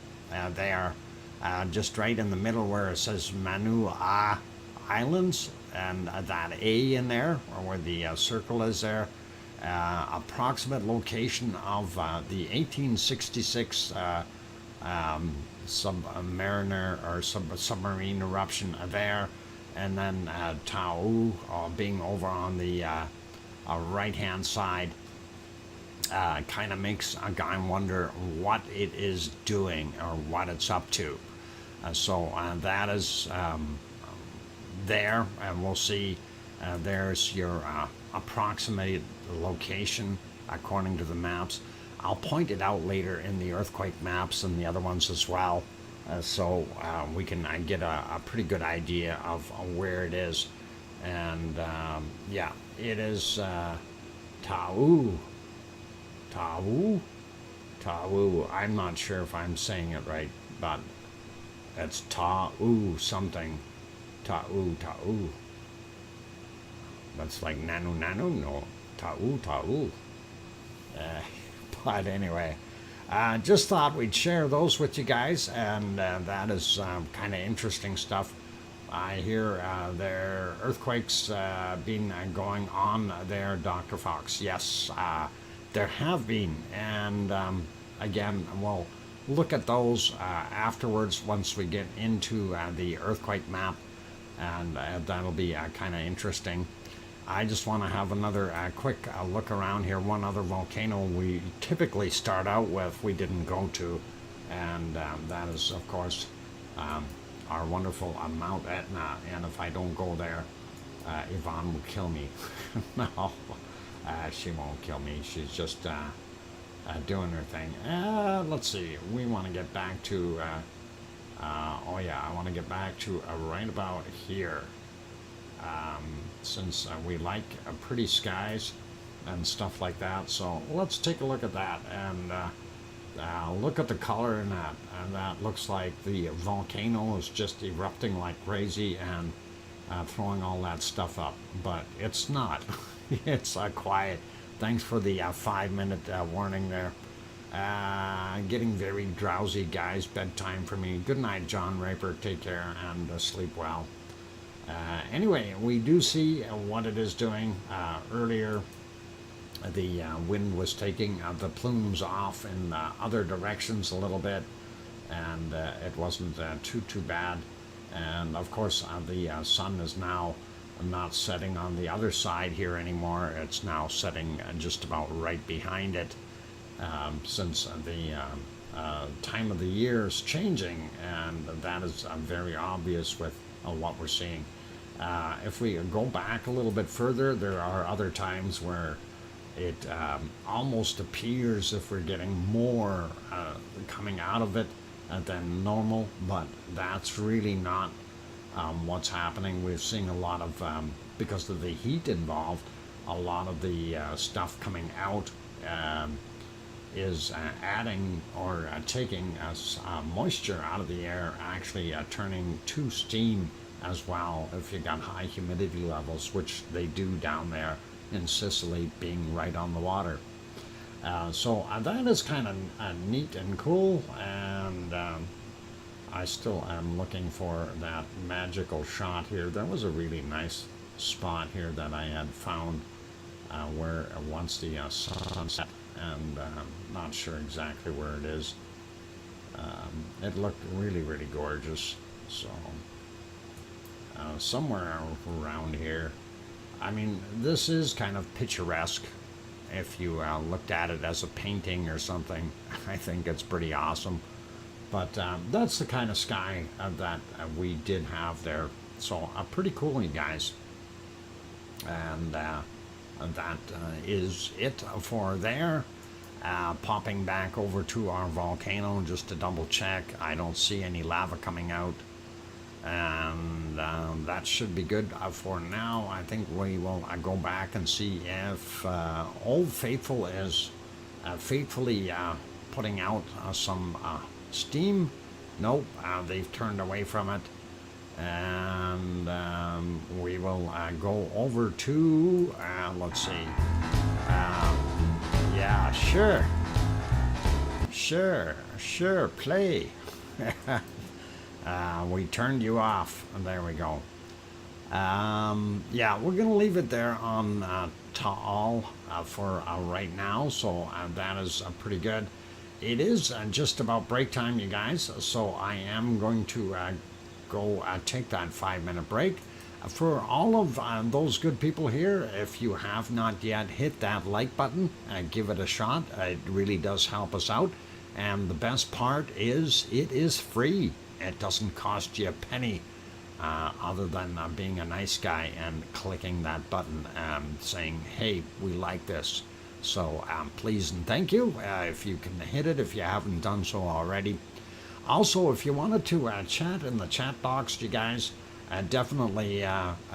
there, just right in the middle where it says Manua Islands, and that A in there, or where the circle is there, approximate location of the 1866 submarine eruption there, and then Tau being over on the right-hand side. Kind of makes a guy wonder what it is doing or what it's up to. So that is there, and we'll see. There's your approximate location according to the maps. I'll point it out later in the earthquake maps and the other ones as well, so we can get a pretty good idea of where it is. And yeah, it is Tau. Ta'u. I'm not sure if I'm saying it right, but it's Ta'u something. Ta'u, Ta'u. That's like Nanu Nanu, no. Ta'u, Ta'u. But anyway, just thought we'd share those with you guys, and that is kind of interesting stuff. I hear there are earthquakes been going on there, Dr. Fox. Yes, there have been, and again, we'll look at those afterwards once we get into the earthquake map, and that'll be kind of interesting. I just want to have another quick look around here. One other volcano we typically start out with we didn't go to, and that is, of course, our wonderful Mount Etna. And if I don't go there, Yvonne will kill me. No, she won't kill me. She's just doing her thing. Let's see. We want to get back to, oh yeah, I want to get back to right about here. Since we like pretty skies and stuff like that. So let's take a look at that, and look at the color in that. And that looks like the volcano is just erupting like crazy and throwing all that stuff up. But it's not. It's quiet. Thanks for the 5-minute warning there. Getting very drowsy, guys. Bedtime for me. Good night, John Raper. Take care and sleep well. Anyway, we do see what it is doing. Earlier, the wind was taking the plumes off in other directions a little bit, and it wasn't too bad. And of course, the sun is now not setting on the other side here anymore. It's now setting just about right behind it, since the time of the year is changing, and that is very obvious with what we're seeing. If we go back a little bit further, there are other times where it almost appears if we're getting more coming out of it than normal, but that's really not what's happening. We're seeing a lot of, because of the heat involved, a lot of the stuff coming out is adding or taking moisture out of the air, actually turning to steam as well if you got high humidity levels, which they do down there in Sicily, being right on the water. So that is kind of neat and cool, and I still am looking for that magical shot here. There was a really nice spot here that I had found where once the sun set, and not sure exactly where it is. It looked really gorgeous. So somewhere around here. I mean, this is kind of picturesque. If you looked at it as a painting or something, I think it's pretty awesome. But that's the kind of sky that we did have there. So pretty cool, you guys. And that is it for there. Popping back over to our volcano just to double check. I don't see any lava coming out. And that should be good for now. I think we will go back and see if Old Faithful is faithfully putting out some steam. Nope, they've turned away from it. And we will go over to, let's see. Yeah, sure, play. We turned you off, and there we go. Yeah, we're gonna leave it there on Ta'al for right now, so that is pretty good. It is just about break time, you guys, so I am going to go take that 5-minute break. For all of those good people here, if you have not yet hit that like button, give it a shot. It really does help us out, and the best part is it is free. It doesn't cost you a penny, other than being a nice guy and clicking that button saying, hey, we like this. So please and thank you if you can hit it if you haven't done so already. Also, if you wanted to chat in the chat box, you guys, definitely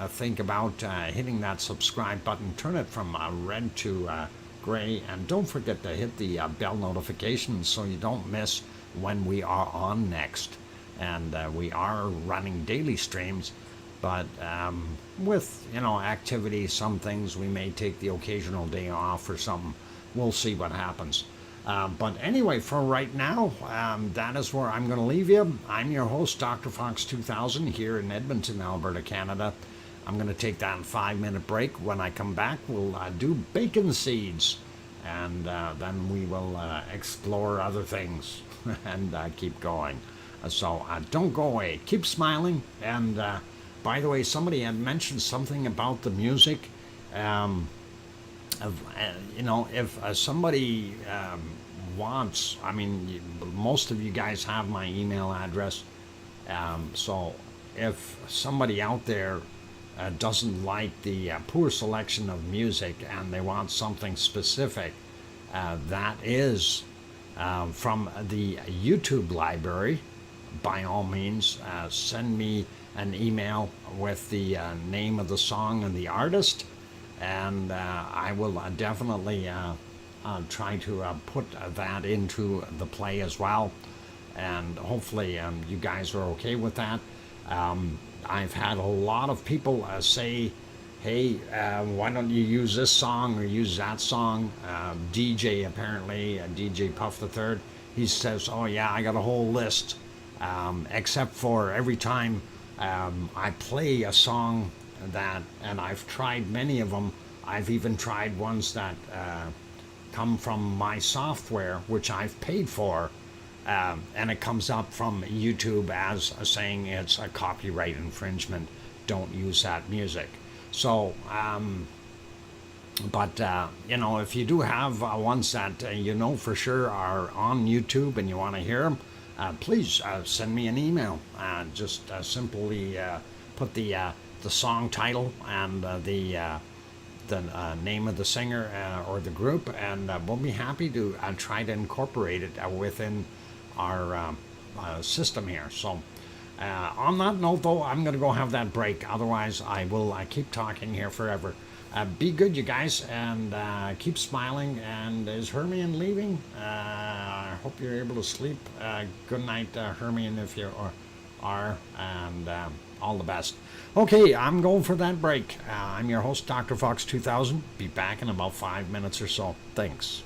think about hitting that subscribe button. Turn it from red to gray, and don't forget to hit the bell notifications so you don't miss when we are on next. And we are running daily streams, but with activity, some things we may take the occasional day off or something. We'll see what happens. But anyway, for right now, that is where I'm going to leave you. I'm your host, DrFox2000, here in Edmonton, Alberta, Canada. I'm going to take that 5-minute break. When I come back, we'll do bacon seeds, and then we will explore other things and keep going. So don't go away. Keep smiling. And by the way, somebody had mentioned something about the music. If somebody wants, I mean, most of you guys have my email address. So if somebody out there doesn't like the poor selection of music and they want something specific, that is from the YouTube library, by all means, send me an email with the name of the song and the artist, and I will definitely try to put that into the play as well, and hopefully you guys are okay with that. I've had a lot of people say, hey, why don't you use this song or use that song? DJ, apparently, DJ Puff the Third, he says, oh yeah, I got a whole list, except for every time I play a song that, and I've tried many of them, I've even tried ones that come from my software, which I've paid for, and it comes up from YouTube as saying it's a copyright infringement, don't use that music. So, if you do have ones that for sure are on YouTube and you want to hear them, please send me an email. Just simply put the song title and the name of the singer or the group, and we'll be happy to try to incorporate it within our system here. So on that note, though, I'm going to go have that break. Otherwise, I will keep talking here forever. Be good, you guys, and keep smiling. And is Hermione leaving? I hope you're able to sleep. Good night, Hermione, if you are, and all the best. Okay, I'm going for that break. I'm your host, DrFox2000. Be back in about 5 minutes or so. Thanks.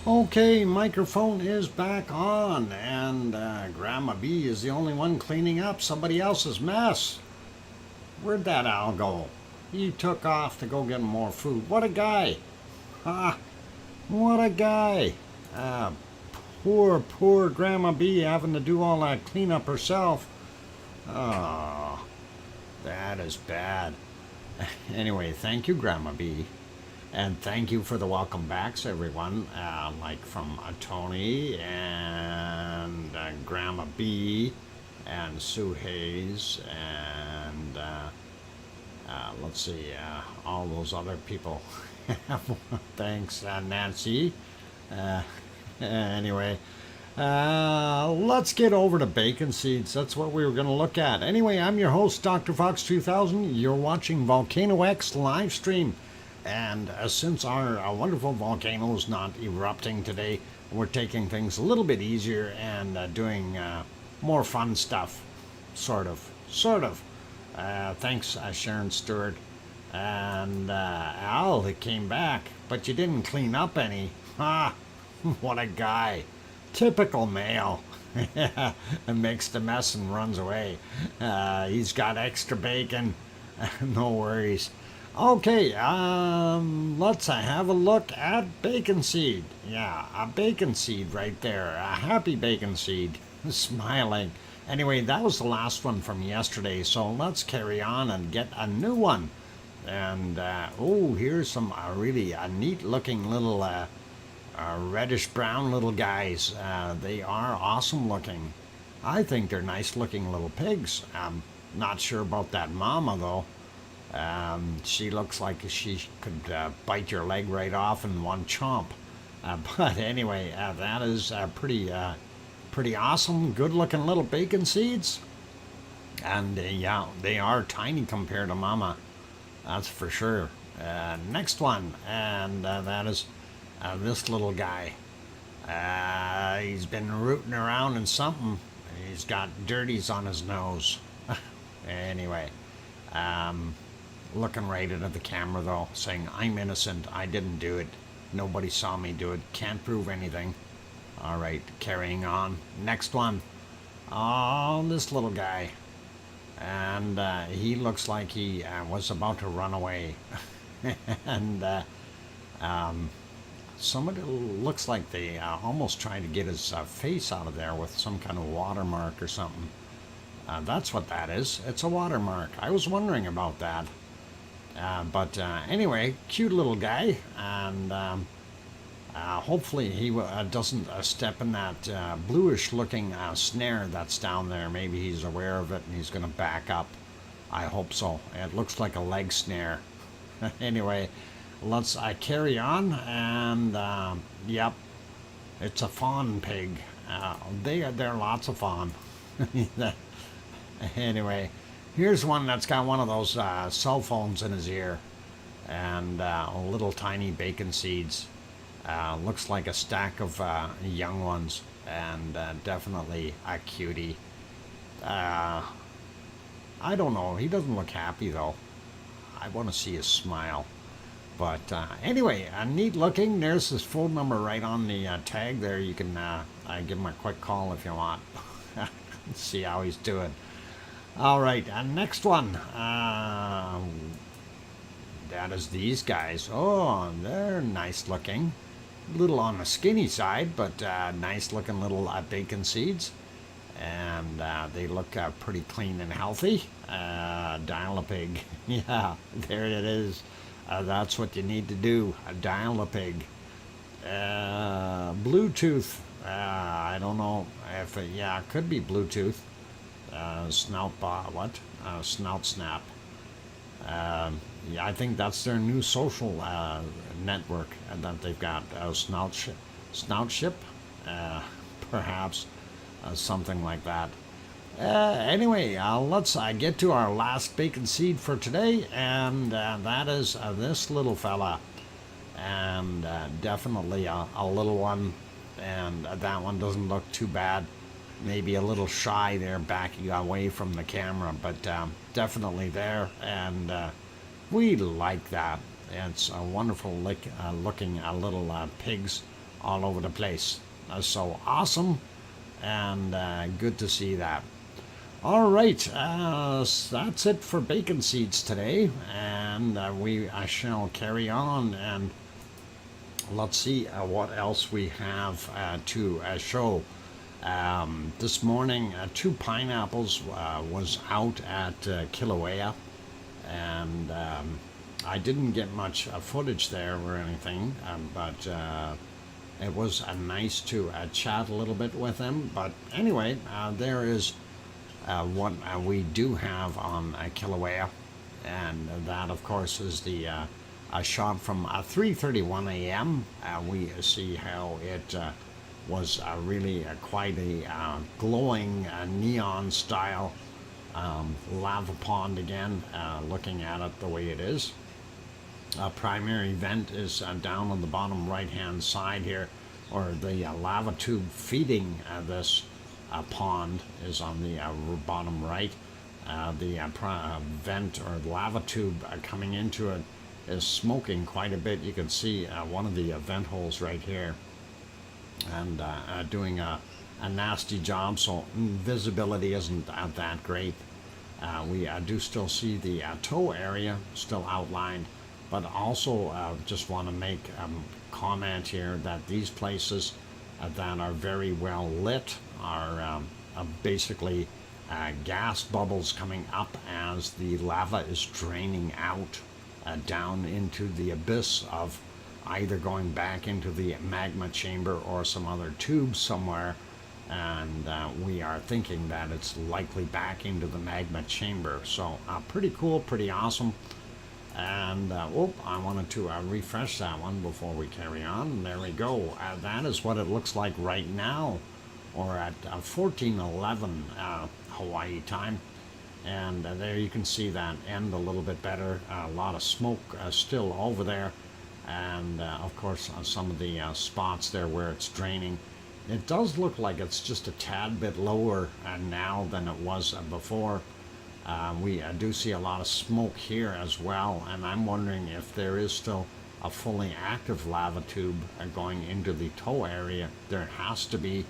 Okay, microphone is back on, and Grandma B is the only one cleaning up somebody else's mess. Where'd that owl go? He took off to go get more food. What a guy! Ah, what a guy! Poor Grandma B having to do all that cleanup herself. Oh, that is bad. Anyway, thank you, Grandma B. And thank you for the welcome backs, everyone. Like from Tony and Grandma B and Sue Hayes and let's see, all those other people. Thanks, Nancy. Anyway, let's get over to bacon seeds. That's what we were going to look at. Anyway, I'm your host, DrFox2000. You're watching VolcanoX live stream. And since our wonderful volcano is not erupting today, we're taking things a little bit easier and doing more fun stuff. Sort of. Thanks, Sharon Stewart. And Al, that came back, but you didn't clean up any. Ah, what a guy. Typical male. And makes the mess and runs away. He's got extra bacon. No worries. Okay, let's have a look at bacon seed. Yeah, a bacon seed right there. A happy bacon seed. Smiling. Anyway, that was the last one from yesterday, so let's carry on and get a new one. And, here's some really neat looking little reddish brown little guys. They are awesome looking. I think they're nice looking little pigs. I'm not sure about that mama though. She looks like she could bite your leg right off in one chomp. But anyway, that is pretty awesome, good-looking little bacon seeds. And yeah, they are tiny compared to Mama. That's for sure. Next one, and that is this little guy. He's been rooting around in something. He's got dirties on his nose. Anyway, looking right into the camera though, saying, I'm innocent, I didn't do it, nobody saw me do it, can't prove anything. All right, carrying on. Next one. Oh, this little guy. And he looks like he was about to run away. And somebody looks like they almost tried to get his face out of there with some kind of watermark or something. That's what that is. It's a watermark. I was wondering about that. But anyway, cute little guy, and hopefully he doesn't step in that bluish-looking snare that's down there. Maybe he's aware of it and he's going to back up. I hope so. It looks like a leg snare. Anyway, let's carry on, and yep, it's a fawn pig. They're lots of fawn. Anyway. Here's one that's got one of those cell phones in his ear, and little tiny bacon seeds. Looks like a stack of young ones, and definitely a cutie. I don't know. He doesn't look happy though. I want to see his smile. But anyway, neat looking. There's his phone number right on the tag there. You can give him a quick call if you want. See how he's doing. All right, next one. That is these guys. Oh, they're nice looking. A little on the skinny side, but nice looking little bacon seeds. And they look pretty clean and healthy. Dial a pig. Yeah, there it is. That's what you need to do. Dial a pig. Bluetooth. I don't know if it, yeah, it could be Bluetooth. Snout snap. Yeah, I think that's their new social network that they've got. Snout ship, perhaps something like that. Anyway, let's get to our last bacon seed for today, and that is this little fella, and definitely a little one, and that one doesn't look too bad. Maybe a little shy there, backing away from the camera, but definitely there, and we like that. It's a wonderful looking little pigs all over the place. So awesome, and good to see that. All right, that's it for bacon seeds today, and I shall carry on, and let's see what else we have to show. This morning, 2 pineapples was out at Kilauea, and I didn't get much footage there or anything, but it was nice to chat a little bit with them. But anyway, there is what we do have on Kilauea, and that of course is the shot from 3:31 a.m. We see how it was really quite a glowing neon style lava pond again, looking at it the way it is. Primary vent is down on the bottom right hand side here, or the lava tube feeding this pond is on the bottom right. The vent or lava tube coming into it is smoking quite a bit. You can see one of the vent holes right here, and doing a nasty job, so visibility isn't that great. We do still see the toe area still outlined, but also just want to make comment here that these places that are very well lit are basically gas bubbles coming up as the lava is draining out down into the abyss of either going back into the magma chamber or some other tube somewhere, and we are thinking that it's likely back into the magma chamber. So pretty cool, pretty awesome. And I wanted to refresh that one before we carry on. There we go. That is what it looks like right now, or at 14:11 Hawaii time. And there you can see that end a little bit better. A lot of smoke still over there, and of course some of the spots there where it's draining. It does look like it's just a tad bit lower now than it was before. We do see a lot of smoke here as well, and I'm wondering if there is still a fully active lava tube going into the toe area. There has to be,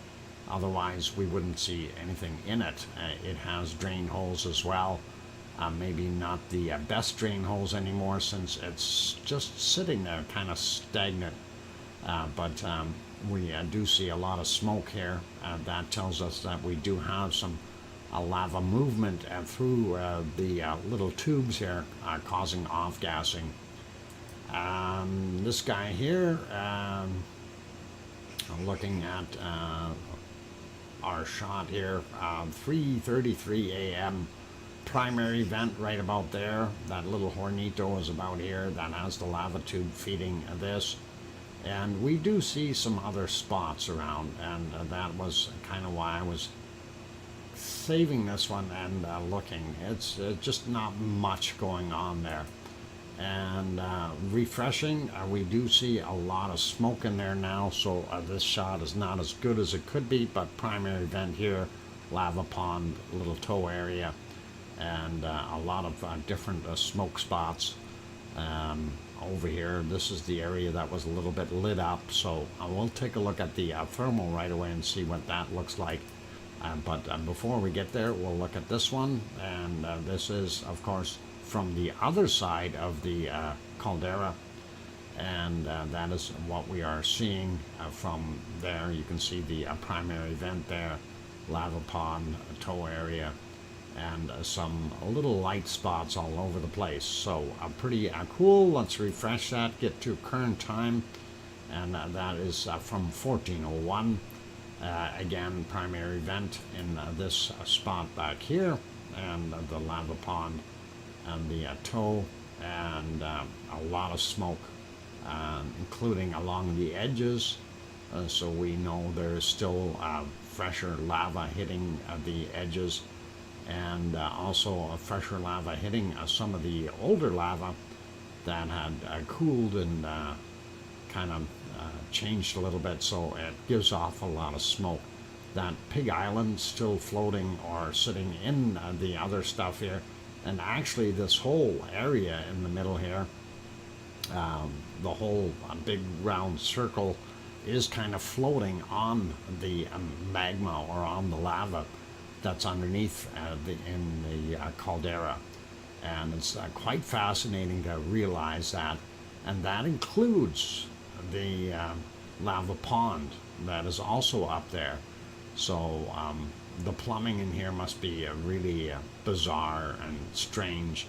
otherwise we wouldn't see anything in it. It has drain holes as well. Maybe not the best drain holes anymore, since it's just sitting there kind of stagnant. But we do see a lot of smoke here. That tells us that we do have some lava movement through the little tubes here, causing off-gassing. This guy here, looking at our shot here, 3:33 a.m. primary vent right about there. That little hornito is about here. That has the lava tube feeding this. And we do see some other spots around, and that was kind of why I was saving this one and looking. It's just not much going on there. And refreshing, we do see a lot of smoke in there now, so this shot is not as good as it could be. But primary vent here, lava pond, little toe area, and a lot of different smoke spots over here. This is the area that was a little bit lit up, so we'll take a look at the thermal right away and see what that looks like. But before we get there, we'll look at this one, and this is of course from the other side of the caldera, and that is what we are seeing from there. You can see the primary vent there, lava pond, toe area, and some little light spots all over the place. So pretty cool. Let's refresh that, get to current time, and that is from 14:01. Again, primary vent in this spot back here, and the lava pond and the toe, and a lot of smoke, including along the edges. So we know there's still fresher lava hitting the edges, and also a fresher lava hitting some of the older lava that had cooled and kind of changed a little bit, so it gives off a lot of smoke. That Pig Island still floating or sitting in the other stuff here, and actually this whole area in the middle here, the whole big round circle is kind of floating on the magma or on the lava that's underneath in the caldera. And it's quite fascinating to realize that. And that includes the lava pond that is also up there. So the plumbing in here must be really bizarre and strange,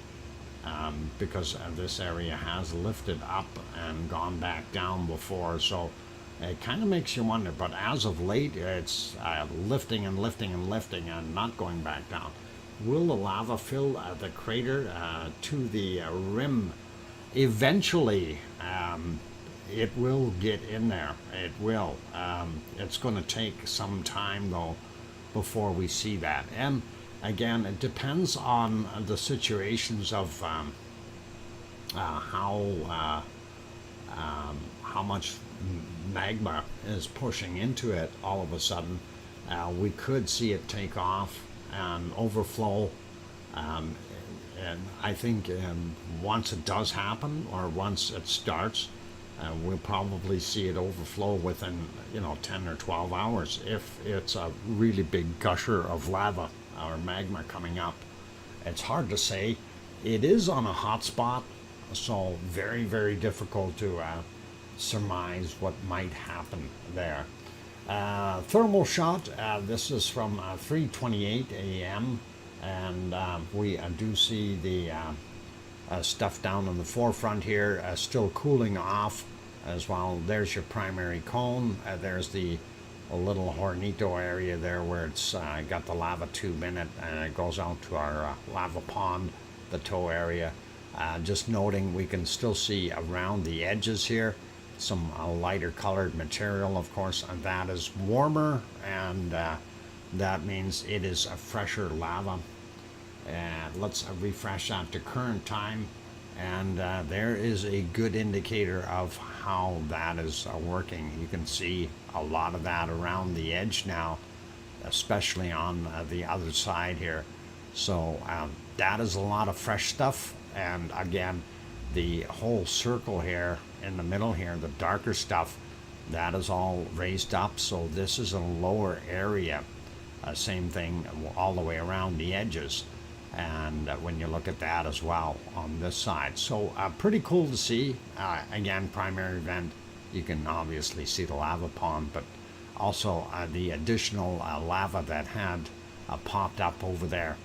because this area has lifted up and gone back down before. So it kind of makes you wonder. But as of late, it's lifting and lifting and lifting and not going back down. Will the lava fill the crater to the rim? Eventually, it will get in there. It will. It's going to take some time, though, before we see that. And again, it depends on the situations of how much magma is pushing into it. All of a sudden, we could see it take off and overflow. And I think once it does happen, or once it starts, we'll probably see it overflow within 10 or 12 hours if it's a really big gusher of lava or magma coming up. It's hard to say. It is on a hot spot, so very, very difficult to surmise what might happen there. Thermal shot, this is from 3:28 a.m. and we do see the stuff down in the forefront here still cooling off as well. There's your primary cone. There's the little hornito area there where it's got the lava tube in it, and it goes out to our lava pond, the toe area. Just noting, we can still see around the edges here some lighter colored material, of course, and that is warmer, and that means it is a fresher lava. Let's refresh that to current time, and there is a good indicator of how that is working. You can see a lot of that around the edge now, especially on the other side here. So that is a lot of fresh stuff. And again, the whole circle here in the middle here, the darker stuff, that is all raised up. So this is a lower area. Same thing all the way around the edges. And when you look at that as well on this side. So pretty cool to see. Again, primary vent, you can obviously see the lava pond, but also the additional lava that had popped up over there.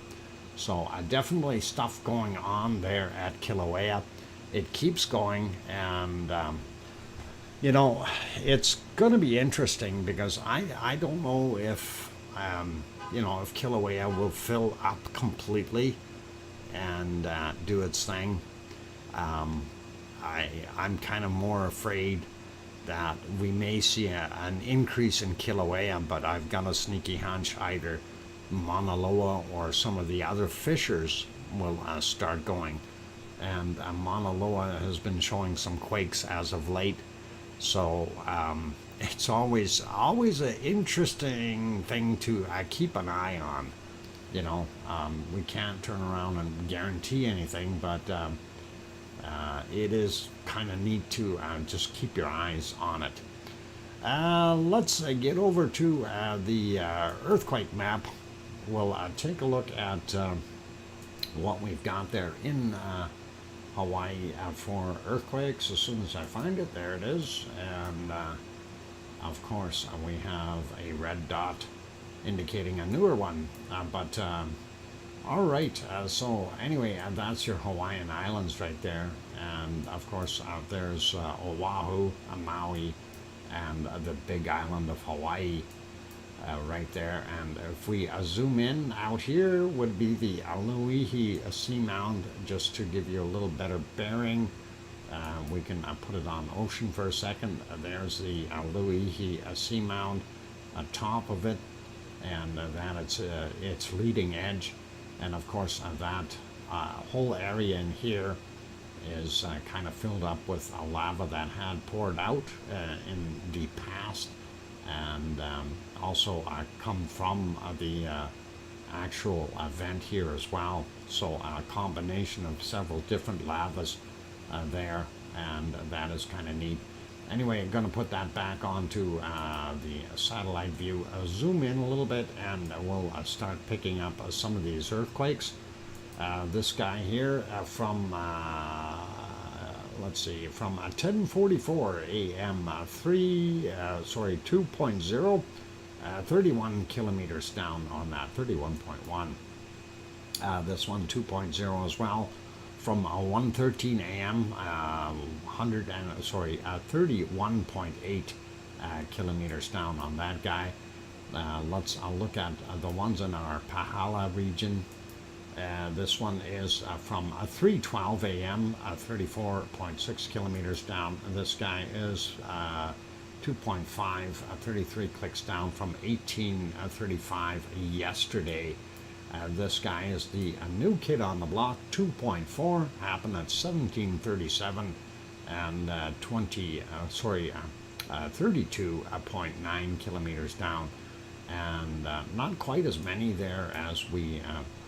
So definitely stuff going on there at Kilauea. It keeps going, and it's going to be interesting, because I don't know if if Kilauea will fill up completely and do its thing. I'm kind of more afraid that we may see an increase in Kilauea, but I've got a sneaky hunch either Mauna Loa or some of the other fissures will start going. And Mauna Loa has been showing some quakes as of late. So it's always an interesting thing to keep an eye on. We can't turn around and guarantee anything, but it is kind of neat to just keep your eyes on it. Let's get over to the earthquake map. We'll take a look at what we've got there in Hawaii for earthquakes. As soon as I find it, there it is. And of course, we have a red dot indicating a newer one. All right, so anyway, that's your Hawaiian Islands right there. And of course, there's Oahu, Maui, and the big island of Hawaii right there. And if we zoom in, out here would be the Aluihi Seamound, just to give you a little better bearing. We can put it on ocean for a second. There's the Aluihi Seamound on top of it, and that its leading edge. And of course, that whole area in here is kind of filled up with lava that had poured out in the past, and also come from the actual vent here as well. So a combination of several different lavas there, and that is kind of neat. Anyway, I'm going to put that back onto the satellite view, zoom in a little bit, and we'll start picking up some of these earthquakes. This guy here from, let's see, from 10:44 a.m. 2.0, 31 kilometers down on that, 31.1. This one 2.0 as well, from 1:13 a.m. 31.8 kilometers down on that guy. Let's look at the ones in our Pahala region. This one is from 3:12 a.m. 34.6 kilometers down. This guy is 2.5, 33 clicks down from 18:35 yesterday. This guy is the new kid on the block. 2.4 happened at 17:37 and 32.9 kilometers down, and not quite as many there as we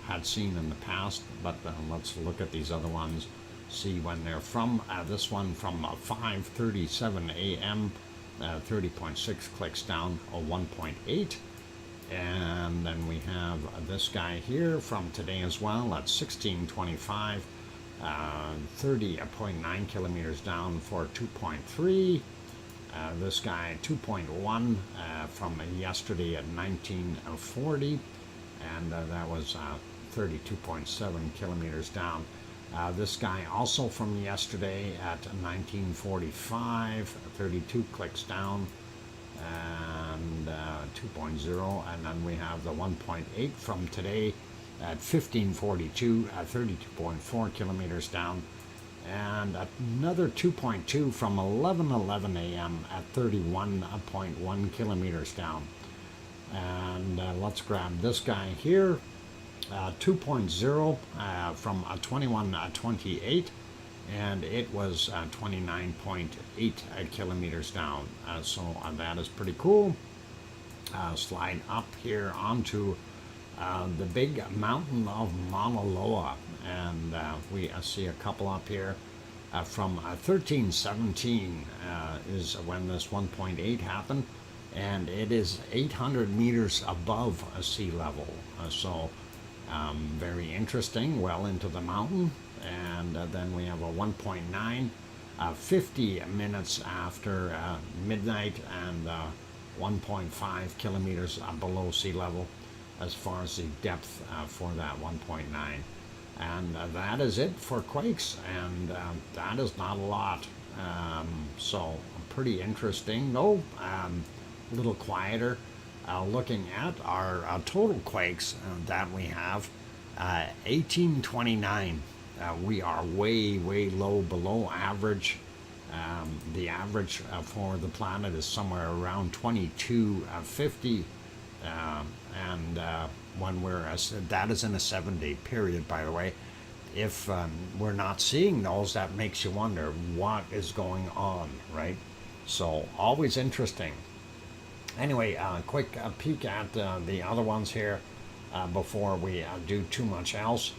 had seen in the past. But let's look at these other ones, see when they're from. This one from 5:37 a.m. 30.6 clicks down, 1.8. And then we have this guy here from today as well at 16:25, 30.9 kilometers down for 2.3. This guy 2.1 from yesterday at 19:40, and that was 32.7 kilometers down. This guy also from yesterday at 19:45, 32 clicks down, and 2.0, and then we have the 1.8 from today at 15:42, 32.4 kilometers down, and another 2.2 from 11:11 a.m. at 31.1 kilometers down. And let's grab this guy here, 2.0 from 21:28. And it was 29.8 kilometers down. So that is pretty cool. Slide up here onto the big mountain of Mauna Loa, and we see a couple up here. From 13:17 is when this 1.8 happened, and it is 800 meters above sea level. So very interesting, well into the mountain. And then we have a 1.9, 50 minutes after midnight, and 1.5 kilometers below sea level as far as the depth for that 1.9. And that is it for quakes, and that is not a lot. So pretty interesting, though. A little quieter. Looking at our total quakes that we have, 1829. We are way low, below average. The average for the planet is somewhere around 2250, and when that is in a 7-day period, by the way. If we're not seeing those, that makes you wonder what is going on, right? So always interesting. Anyway, quick peek at the other ones here before we do too much else.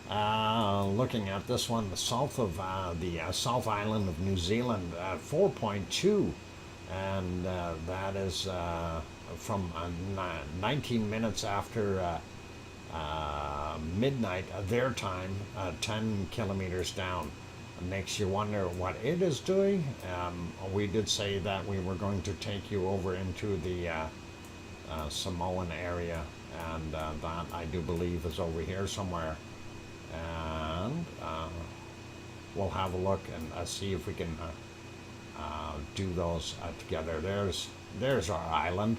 Looking at this one, the south of the South Island of New Zealand, 4.2, and that is from 19 minutes after midnight their time, 10 kilometers down. It makes you wonder what it is doing. We did say that we were going to take you over into the Samoan area, and that I do believe is over here somewhere. And we'll have a look and see if we can do those together. There's our island.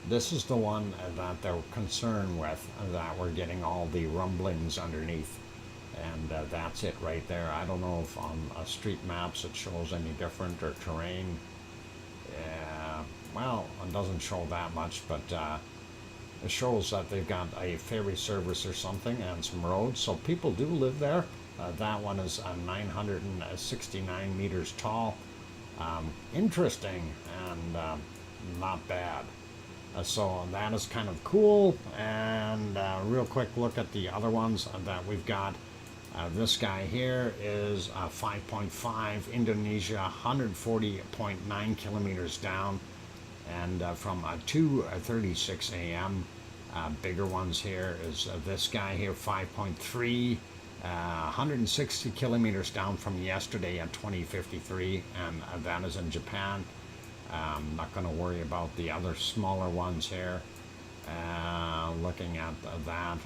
This is the one that they're concerned with, that we're getting all the rumblings underneath, and that's it right there. I don't know if on street maps it shows any different, or terrain. Well, it doesn't show that much, but it shows that they've got a ferry service or something and some roads, so people do live there. That one is 969 meters tall. Interesting, and not bad. So that is kind of cool. And real quick look at the other ones that we've got. This guy here is 5.5, Indonesia, 140.9 kilometers down, and from 2:36 a.m. Bigger ones here is this guy here, 5.3, 160 kilometers down from yesterday at 20:53, and that is in Japan. I'm not going to worry about the other smaller ones here. Looking at that,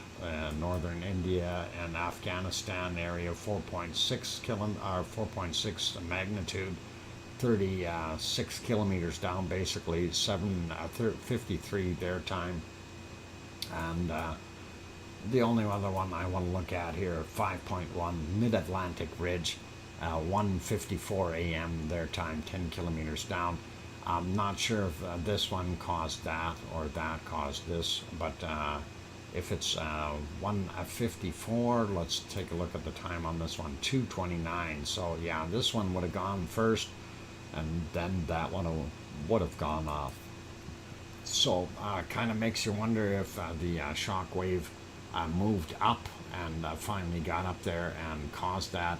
northern India and Afghanistan area, 4.6 magnitude, 36 kilometers down, basically 7:53 their time. And the only other one I want to look at here, 5.1 Mid-Atlantic Ridge, 1:54 a.m. their time, 10 kilometers down. I'm not sure if this one caused that or that caused this, but if it's 1:54, let's take a look at the time on this one, 2:29. So yeah, this one would have gone first, and then that one would have gone off. So kind of makes you wonder if the shock wave moved up and finally got up there and caused that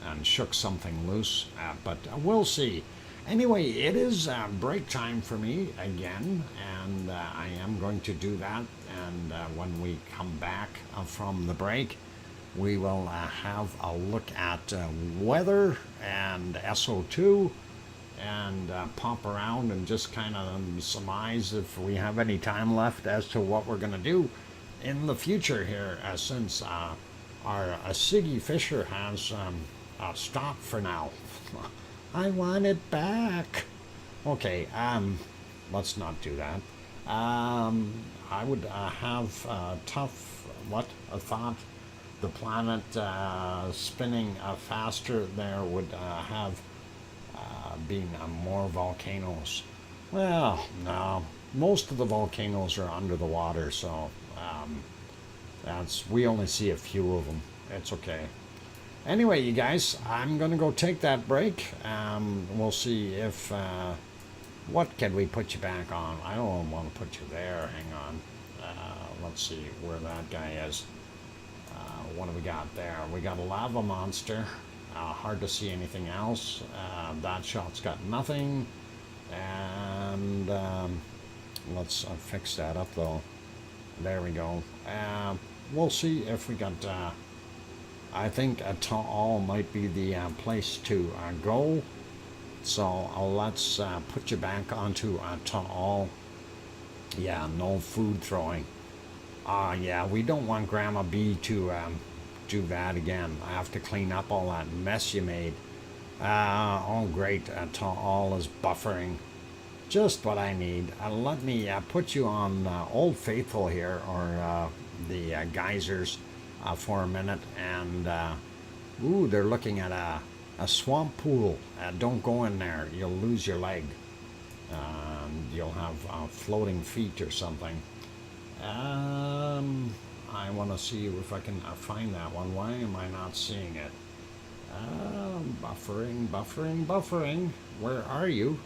and shook something loose, but we'll see. Anyway, it is break time for me again, and I am going to do that. And when we come back from the break, we will have a look at weather and SO2 and pop around and just kind of surmise if we have any time left as to what we're going to do in the future here, since our Siggy Fisher has stopped for now. I want it back. Okay, let's not do that. I would have tough, a thought the planet spinning faster there would have been more volcanoes. Well, no, most of the volcanoes are under the water, so we only see a few of them. It's okay. Anyway, you guys, I'm going to go take that break. We'll see if, what can we put you back on? I don't want to put you there. Hang on. Let's see where that guy is. What do we got there? We got a lava monster. Hard to see anything else. That shot's got nothing. And let's fix that up, though. There we go. We'll see if we got... I think Ta'al might be the place to go. So let's put you back onto Ta'al. Yeah, no food throwing. Yeah, we don't want Grandma B to do that again. I have to clean up all that mess you made. Oh, great. Ta'al is buffering. Just what I need. Let me put you on Old Faithful here, or the geysers. For a minute, and ooh, they're looking at a swamp pool. Don't go in there, you'll lose your leg. You'll have floating feet or something. I want to see if I can find that one. Why am I not seeing it? Buffering. Where are you?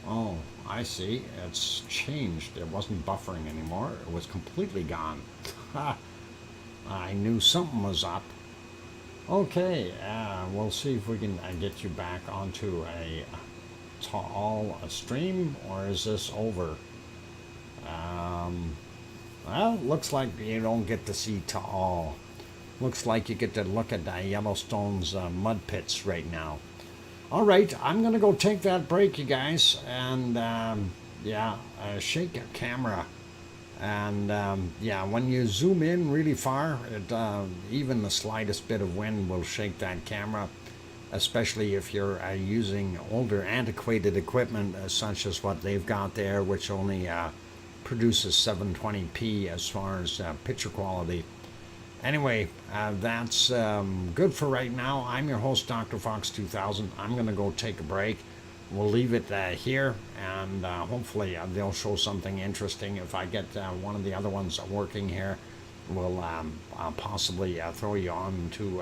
Oh, I see. It's changed. It wasn't buffering anymore. It was completely gone. I knew something was up. Okay, we'll see if we can get you back onto a stream, or is this over? Well, looks like you don't get to see Ta'al. Looks like you get to look at Yellowstone's mud pits right now. All right, I'm going to go take that break, you guys, and shake your camera. And yeah, when you zoom in really far, even the slightest bit of wind will shake that camera, especially if you're using older antiquated equipment such as what they've got there, which only produces 720p as far as picture quality. Anyway, that's good for right now. I'm your host, DrFox2000. I'm going to go take a break. We'll leave it here, and hopefully they'll show something interesting. If I get one of the other ones working here, we'll possibly throw you on to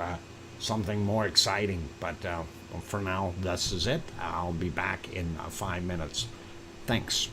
something more exciting. But for now, this is it. I'll be back in 5 minutes. Thanks.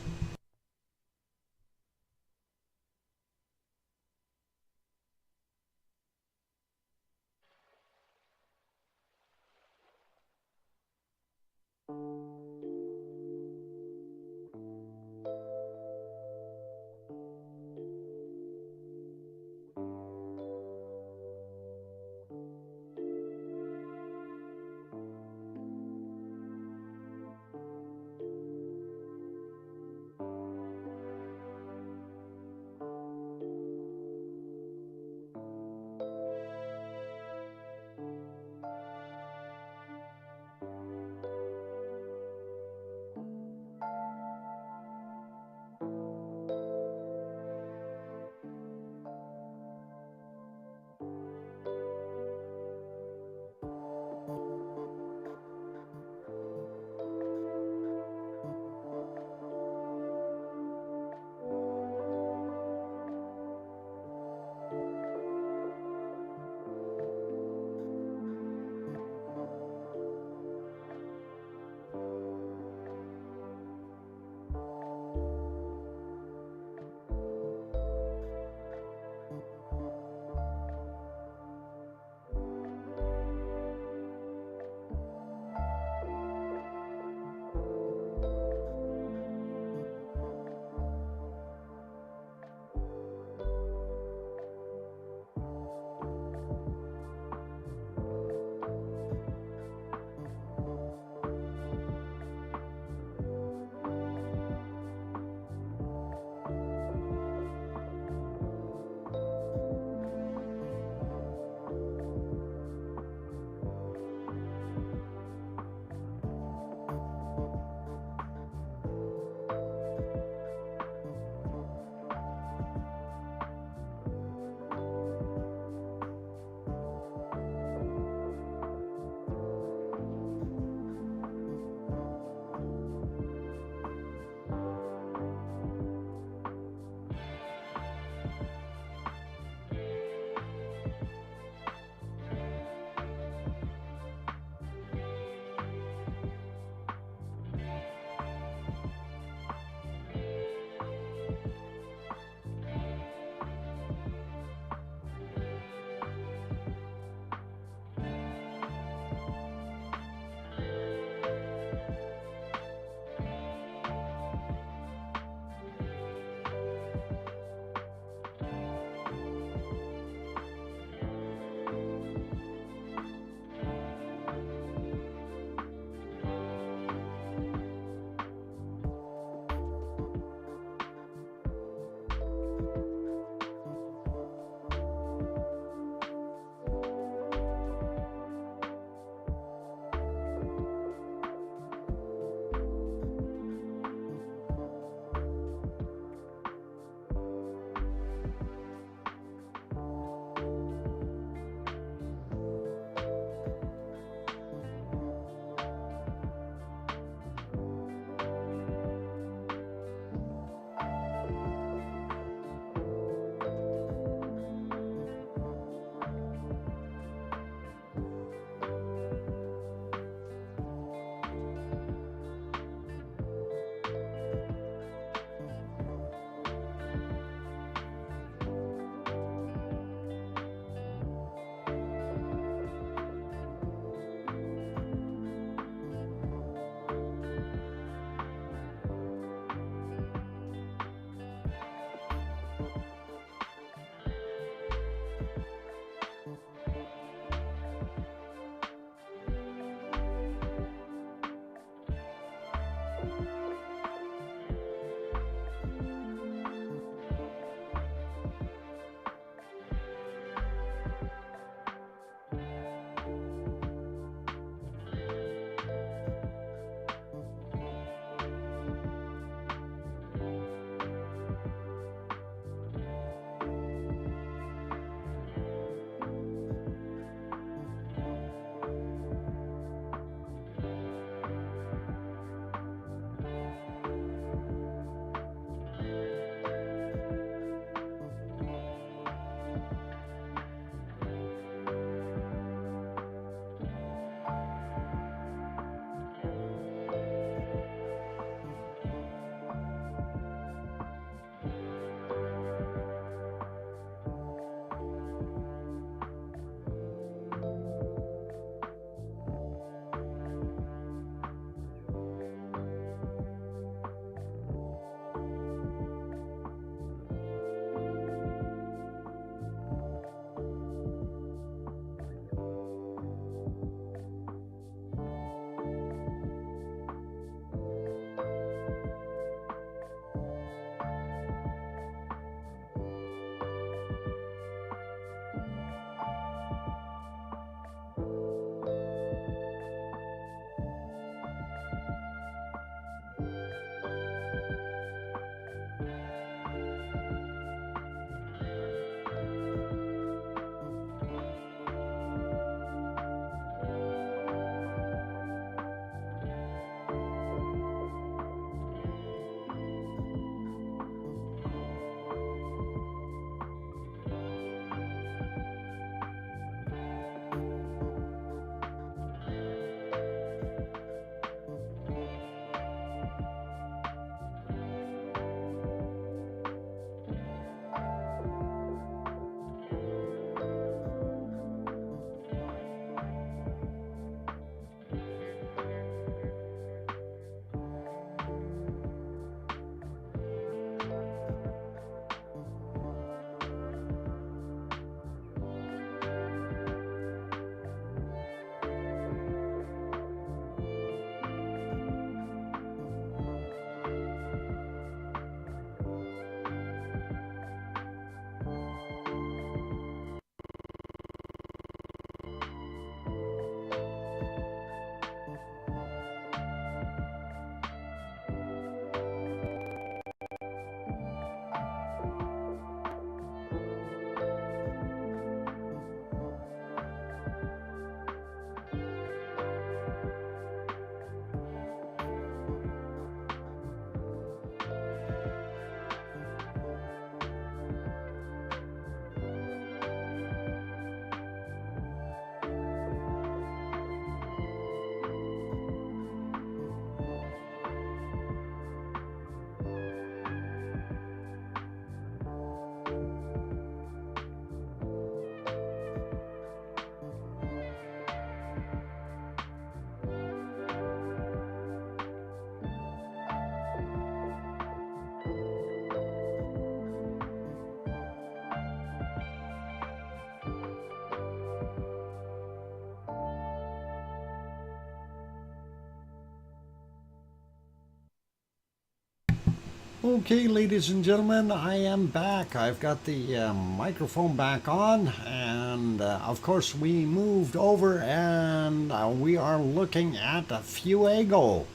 Okay, ladies and gentlemen, I am back. I've got the microphone back on, and of course, we moved over and we are looking at Fuego,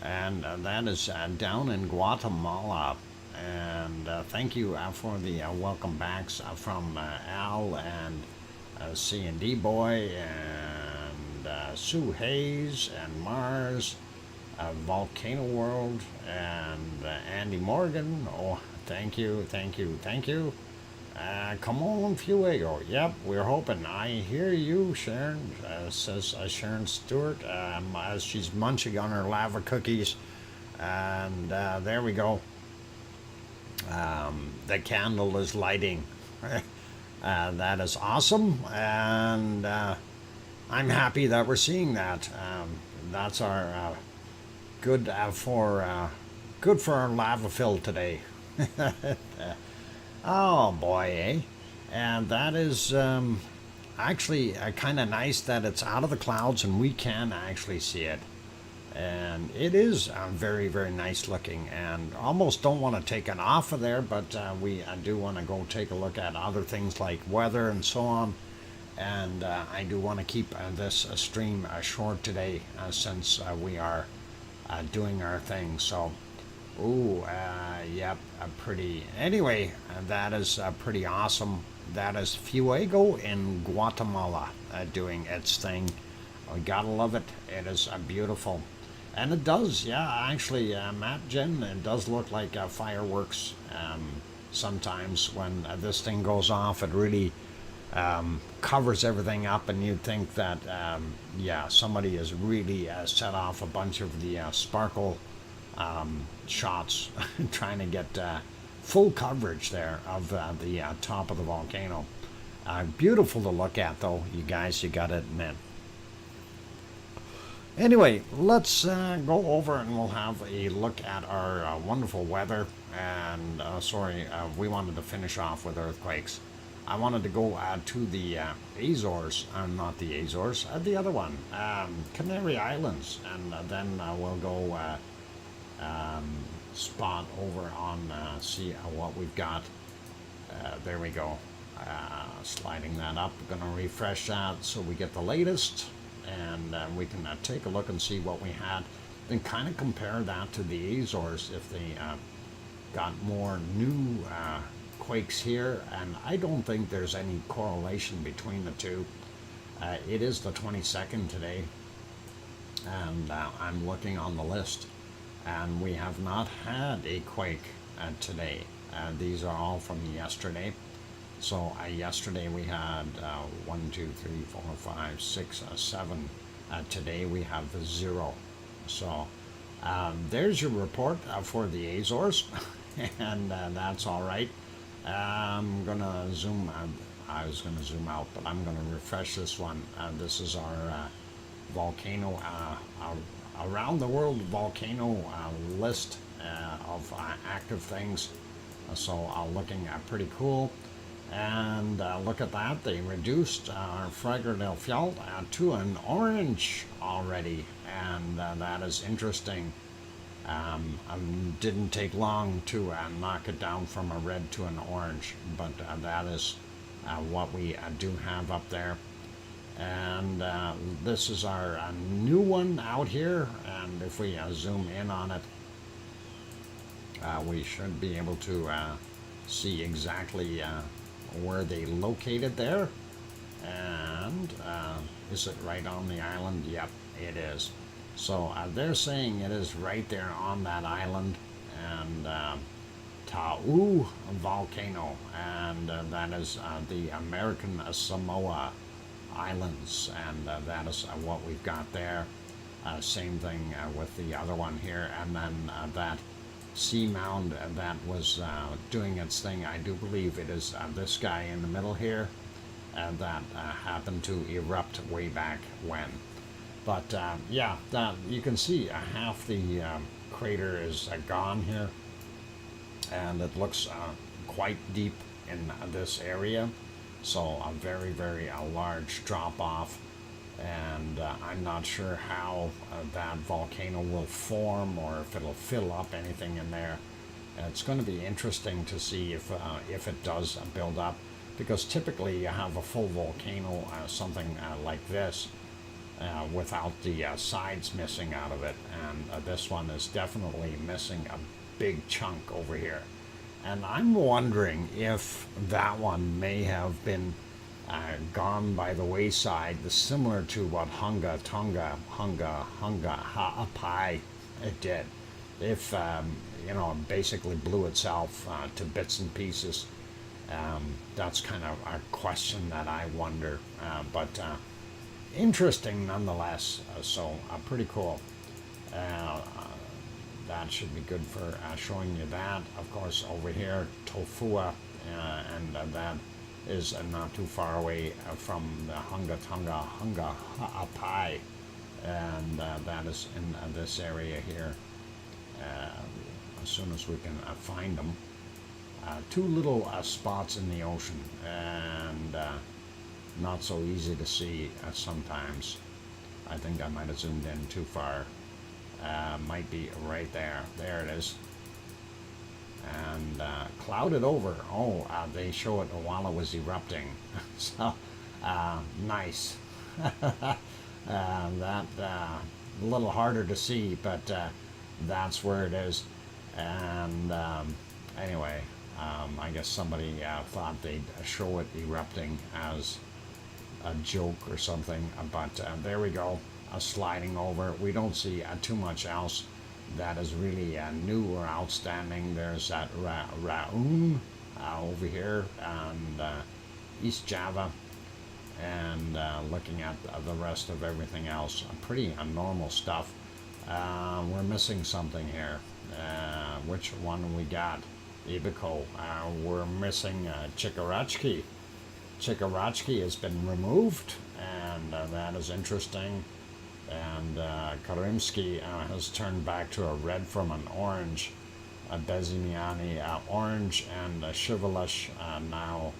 and that is down in Guatemala. And thank you for the welcome backs from Al and C&D Boy and Sue Hayes and Mars. Volcano World and Andy Morgan. Oh, thank you, thank you, thank you. Come on, Fuego. Yep, we're hoping. I hear you, Sharon, says Sharon Stewart, as she's munching on her lava cookies. And there we go. The candle is lighting. That is awesome. And I'm happy that we're seeing that. That's our good for our lava fill today. Oh boy, eh? And that is actually kind of nice that it's out of the clouds and we can actually see it. And it is very, very nice looking, and almost don't want to take it off of there, but we do want to go take a look at other things like weather and so on. And I do want to keep this stream short today since we are doing our thing. So, ooh, yep, pretty. Anyway, that is pretty awesome. That is Fuego in Guatemala doing its thing. We gotta love it. It is beautiful. And it does, yeah, actually, Matt Jen, it does look like fireworks. Sometimes when this thing goes off, it really covers everything up, and you'd think that, yeah, somebody has really set off a bunch of the sparkle shots, trying to get full coverage there of the top of the volcano. Beautiful to look at, though, you guys, you gotta admit. Anyway, let's go over and we'll have a look at our wonderful weather. And we wanted to finish off with earthquakes. I wanted to go to the Azores, not the Azores, the other one, Canary Islands, and then we'll go spot over on see what we've got. There we go. Sliding that up. We're going to refresh that so we get the latest. And we can take a look and see what we had, then kind of compare that to the Azores if they got more new quakes here. And I don't think there's any correlation between the two. It is the 22nd today, and I'm looking on the list, and we have not had a quake today. These are all from yesterday. So yesterday we had 1, 2, 3, 4, 5, 6, 7. Today we have 0. So there's your report for the Azores, and that's all right. I'm gonna zoom. I was gonna zoom out, but I'm gonna refresh this one. This is our volcano around the world volcano list of active things. So looking pretty cool. And look at that, they reduced our Fragor del Fiel to an orange already, and that is interesting. Didn't take long to knock it down from a red to an orange, but that is what we do have up there. And this is our new one out here, and if we zoom in on it, we should be able to see exactly where they located there. And is it right on the island? Yep, it is. So they're saying it is right there on that island, and Ta'u volcano, and that is the American Samoa Islands, and that is what we've got there. Same thing with the other one here, and then that seamound that was doing its thing. I do believe it is this guy in the middle here that happened to erupt way back when. But yeah, that you can see half the crater is gone here, and it looks quite deep in this area. So a very, very large drop off, and I'm not sure how that volcano will form or if it'll fill up anything in there. It's going to be interesting to see if it does build up, because typically you have a full volcano, something like this, without the sides missing out of it, and this one is definitely missing a big chunk over here. And I'm wondering if that one may have been gone by the wayside, similar to what Hunga Ha'apai it did. If you know, basically blew itself to bits and pieces. That's kind of a question that I wonder, but interesting nonetheless. So pretty cool. That should be good for showing you that. Of course, over here, Tofua, and that is not too far away from the Hunga Ha'apai, and that is in this area here. As soon as we can find them. Two little spots in the ocean, and not so easy to see sometimes. I think I might have zoomed in too far. Might be right there. There it is. And clouded over. Oh, they show it while it was erupting. So, nice. That a little harder to see, but that's where it is. And anyway, I guess somebody thought they'd show it erupting as a joke or something, but there we go, sliding over. We don't see too much else that is really new or outstanding. There's that Raun over here, and East Java, and looking at the rest of everything else, pretty normal stuff. We're missing something here. Which one we got? Ibico. We're missing Chikarachki. Chikarachki has been removed, and that is interesting. And Karimsky has turned back to a red from an orange. Bezimiani orange, and Shivalish now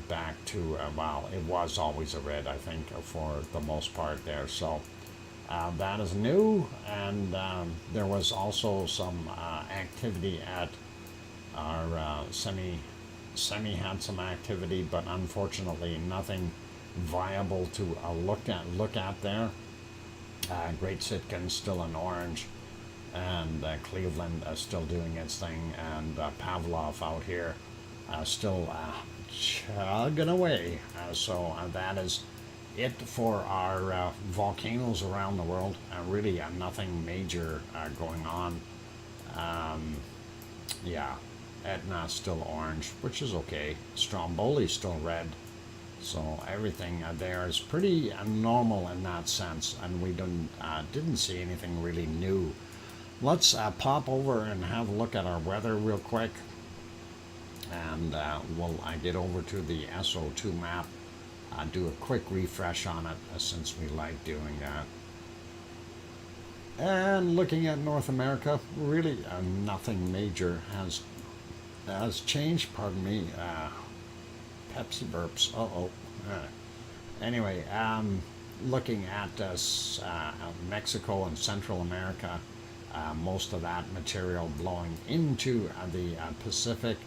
back to, well, it was always a red, I think, for the most part there. So that is new, and there was also some activity at our semi had some activity, but unfortunately nothing viable to look at there. Great Sitkin still in orange, and Cleveland still doing its thing, and Pavlov out here still chugging away. So that is it for our volcanoes around the world. Really nothing major going on. Yeah, Etna still orange, which is okay. Stromboli still red. So everything there is pretty normal in that sense, and we didn't see anything really new. Let's pop over and have a look at our weather real quick, and we'll get over to the SO2 map. Do a quick refresh on it, since we like doing that. And looking at North America, really nothing major has changed. Pardon me. Pepsi burps. Anyway, looking at Mexico and Central America, most of that material blowing into the Pacific,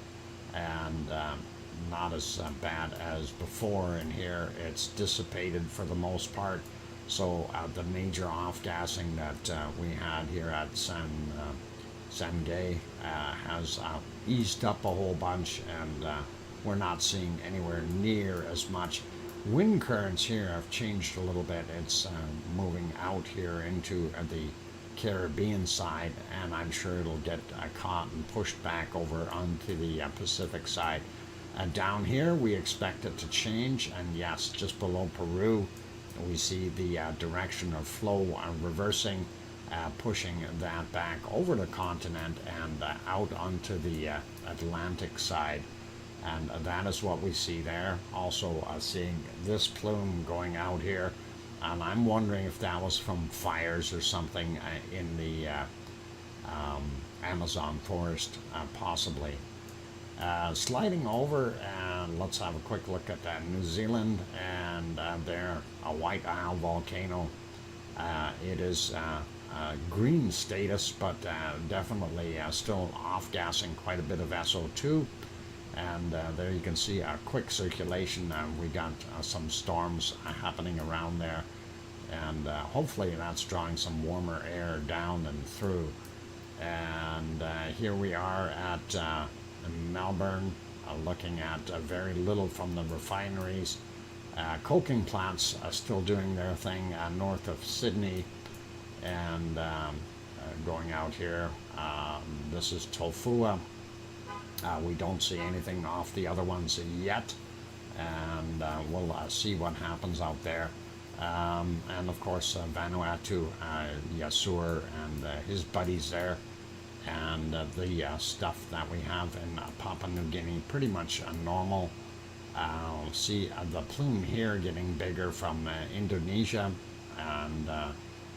and not as bad as before in here. It's dissipated for the most part. So the major off-gassing that we had here at Sangay has eased up a whole bunch, and we're not seeing anywhere near as much. Wind currents here have changed a little bit. It's moving out here into the Caribbean side, and I'm sure it'll get caught and pushed back over onto the Pacific side. Down here, we expect it to change, and yes, just below Peru, we see the direction of flow reversing, pushing that back over the continent and out onto the Atlantic side. And that is what we see there. Also seeing this plume going out here, and I'm wondering if that was from fires or something in the Amazon forest, possibly. Sliding over, and let's have a quick look at New Zealand, and there, a White Isle volcano. It is green status, but definitely still off-gassing quite a bit of SO2. And there you can see a quick circulation. We got some storms happening around there, and hopefully that's drawing some warmer air down and through. And here we are at Melbourne, looking at very little from the refineries. Coking plants are still doing their thing north of Sydney, and going out here. This is Tofua. We don't see anything off the other ones yet, and we'll see what happens out there. And of course, Vanuatu, Yasur and his buddies there, and the stuff that we have in Papua New Guinea, pretty much normal. See the plume here getting bigger from Indonesia, and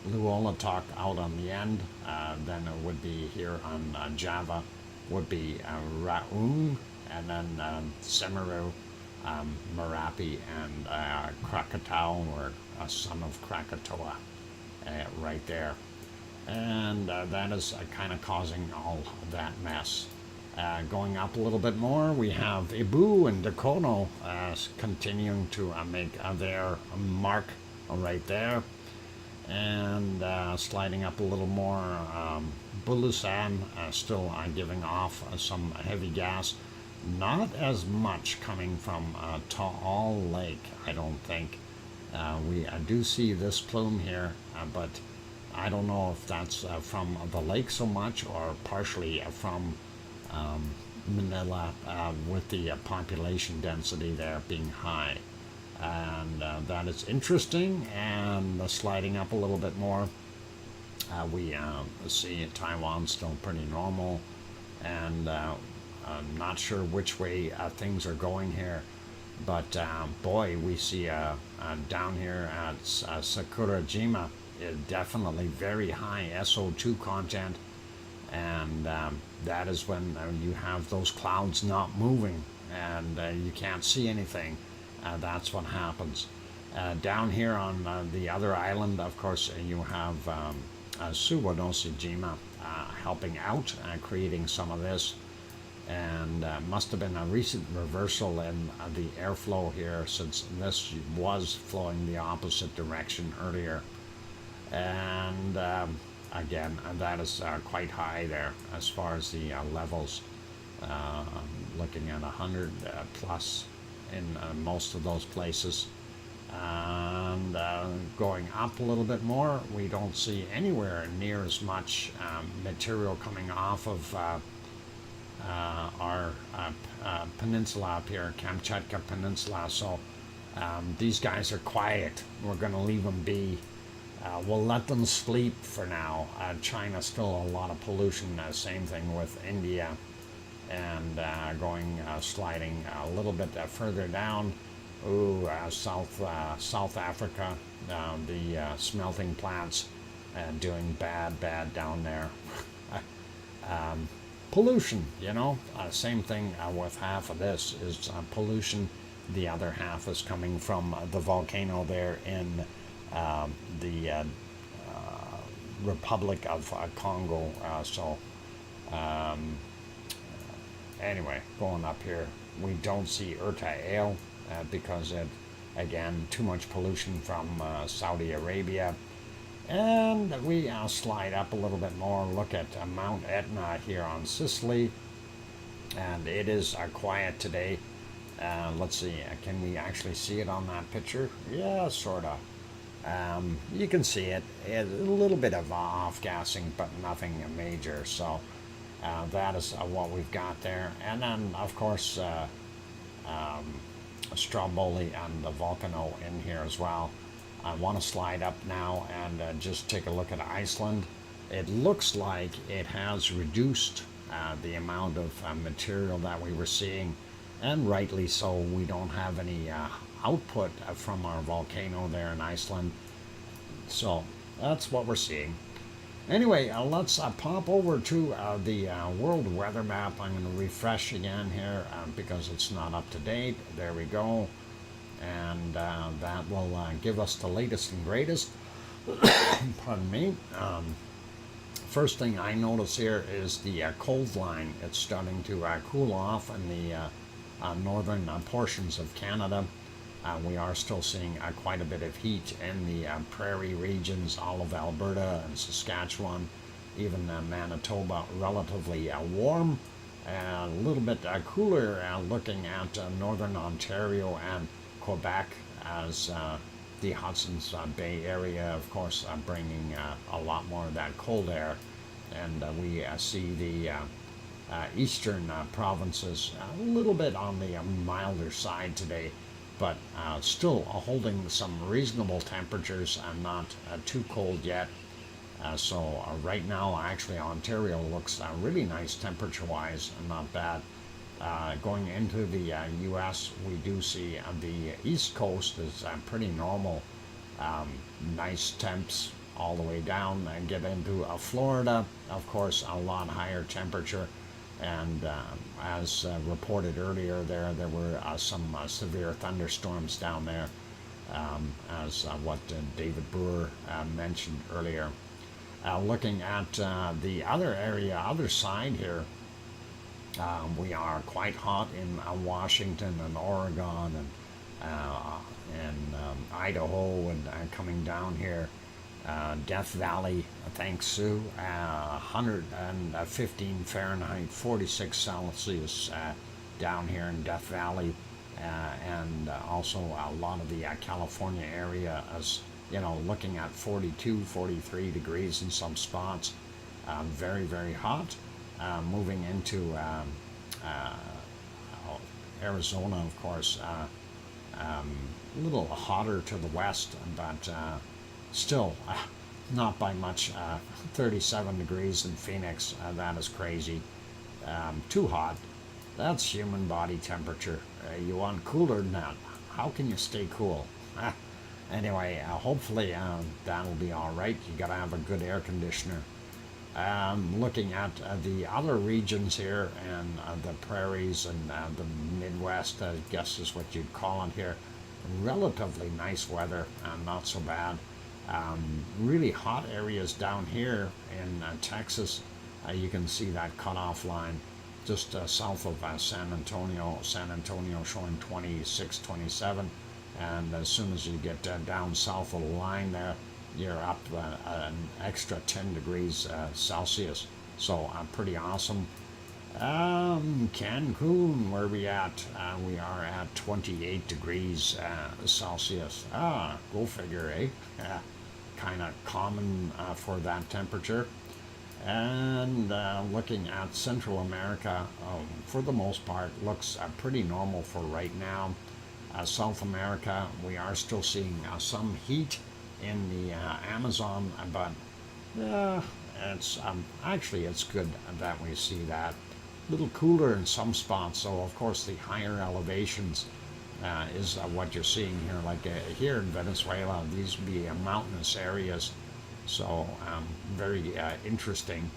Luolatok out on the end. Then it would be here on Java, would be Raung, and then Semeru, Merapi, and Krakatau, or a son of Krakatoa, right there. And that is kind of causing all that mess. Going up a little bit more, we have Ibu and Dakono continuing to make their mark right there. And sliding up a little more, Bulusan still giving off some heavy gas. Not as much coming from Taal Lake, I don't think. We do see this plume here, but I don't know if that's from the lake so much, or partially from Manila, with the population density there being high. And that is interesting. And sliding up a little bit more, we see Taiwan still pretty normal, and I'm not sure which way things are going here, but boy, we see down here at Sakurajima, definitely very high SO2 content, and that is when you have those clouds not moving, and you can't see anything. That's what happens. Down here on the other island, of course, you have Suwanosejima helping out, creating some of this. And must have been a recent reversal in the airflow here, since this was flowing the opposite direction earlier. And again, that is quite high there as far as the levels. Looking at 100 plus in most of those places. And going up a little bit more, we don't see anywhere near as much material coming off of our peninsula up here, Kamchatka Peninsula. So these guys are quiet. We're going to leave them be. We'll let them sleep for now. China, still a lot of pollution. Same thing with India. And going sliding a little bit further down. Ooh, South Africa, the smelting plants doing bad down there. Pollution, you know, same thing with half of this is pollution. The other half is coming from the volcano there in the Republic of Congo. Anyway, going up here, we don't see Erta because again, too much pollution from Saudi Arabia. And we slide up a little bit more, look at Mount Etna here on Sicily, and it is quiet today. Let's see, can we actually see it on that picture? Yeah, sort of. You can see it. A little bit of off-gassing, but nothing major. So that is what we've got there. And then, of course, Stromboli and the Volcano in here as well. I want to slide up now and just take a look at Iceland. It looks like it has reduced the amount of material that we were seeing, and rightly so. We don't have any output from our volcano there in Iceland. So that's what we're seeing. Anyway, let's pop over to the world weather map. I'm going to refresh again here because it's not up to date. There we go. And that will give us the latest and greatest. Pardon me. First thing I notice here is the cold line. It's starting to cool off in the northern portions of Canada. We are still seeing quite a bit of heat in the prairie regions, all of Alberta and Saskatchewan, even Manitoba, relatively warm. A little bit cooler looking at northern Ontario and Quebec as the Hudson's Bay area, of course, bringing a lot more of that cold air. And we see the eastern provinces a little bit on the milder side today, but still holding some reasonable temperatures and not too cold yet. So right now, actually, Ontario looks really nice temperature-wise, and not bad. Going into the U.S., we do see the East Coast is pretty normal. Nice temps all the way down and get into Florida, of course, a lot higher temperature. And as reported earlier there were some severe thunderstorms down there, as what David Brewer mentioned earlier. Looking at the other side here, we are quite hot in Washington and Oregon and Idaho and coming down here. Death Valley, thanks Sue, 115 Fahrenheit, 46 Celsius down here in Death Valley, and also a lot of the California area, as you know, looking at 42, 43 degrees in some spots. Very, very hot. Moving into Arizona, of course, a little hotter to the west, but still not by much. 37 degrees in Phoenix. That is crazy. Too hot. That's human body temperature. You want cooler than that. How can you stay cool? Anyway, hopefully that'll be all right. You got to have a good air conditioner. Looking at the other regions here and the prairies and the Midwest, I guess is what you'd call it here. Relatively nice weather, not so bad. Really hot areas down here in Texas. You can see that cutoff line just south of San Antonio. San Antonio showing 26, 27. And as soon as you get down south of the line there, you're up an extra 10 degrees Celsius. So pretty awesome. Cancun, where we at? We are at 28 degrees Celsius. Go figure, eh? Kind of common for that temperature. And looking at Central America, for the most part, looks pretty normal for right now. South America, we are still seeing some heat in the Amazon, but it's actually it's good that we see that. A little cooler in some spots, so of course the higher elevations is what you're seeing here. Like here in Venezuela, these would be mountainous areas, so very interesting.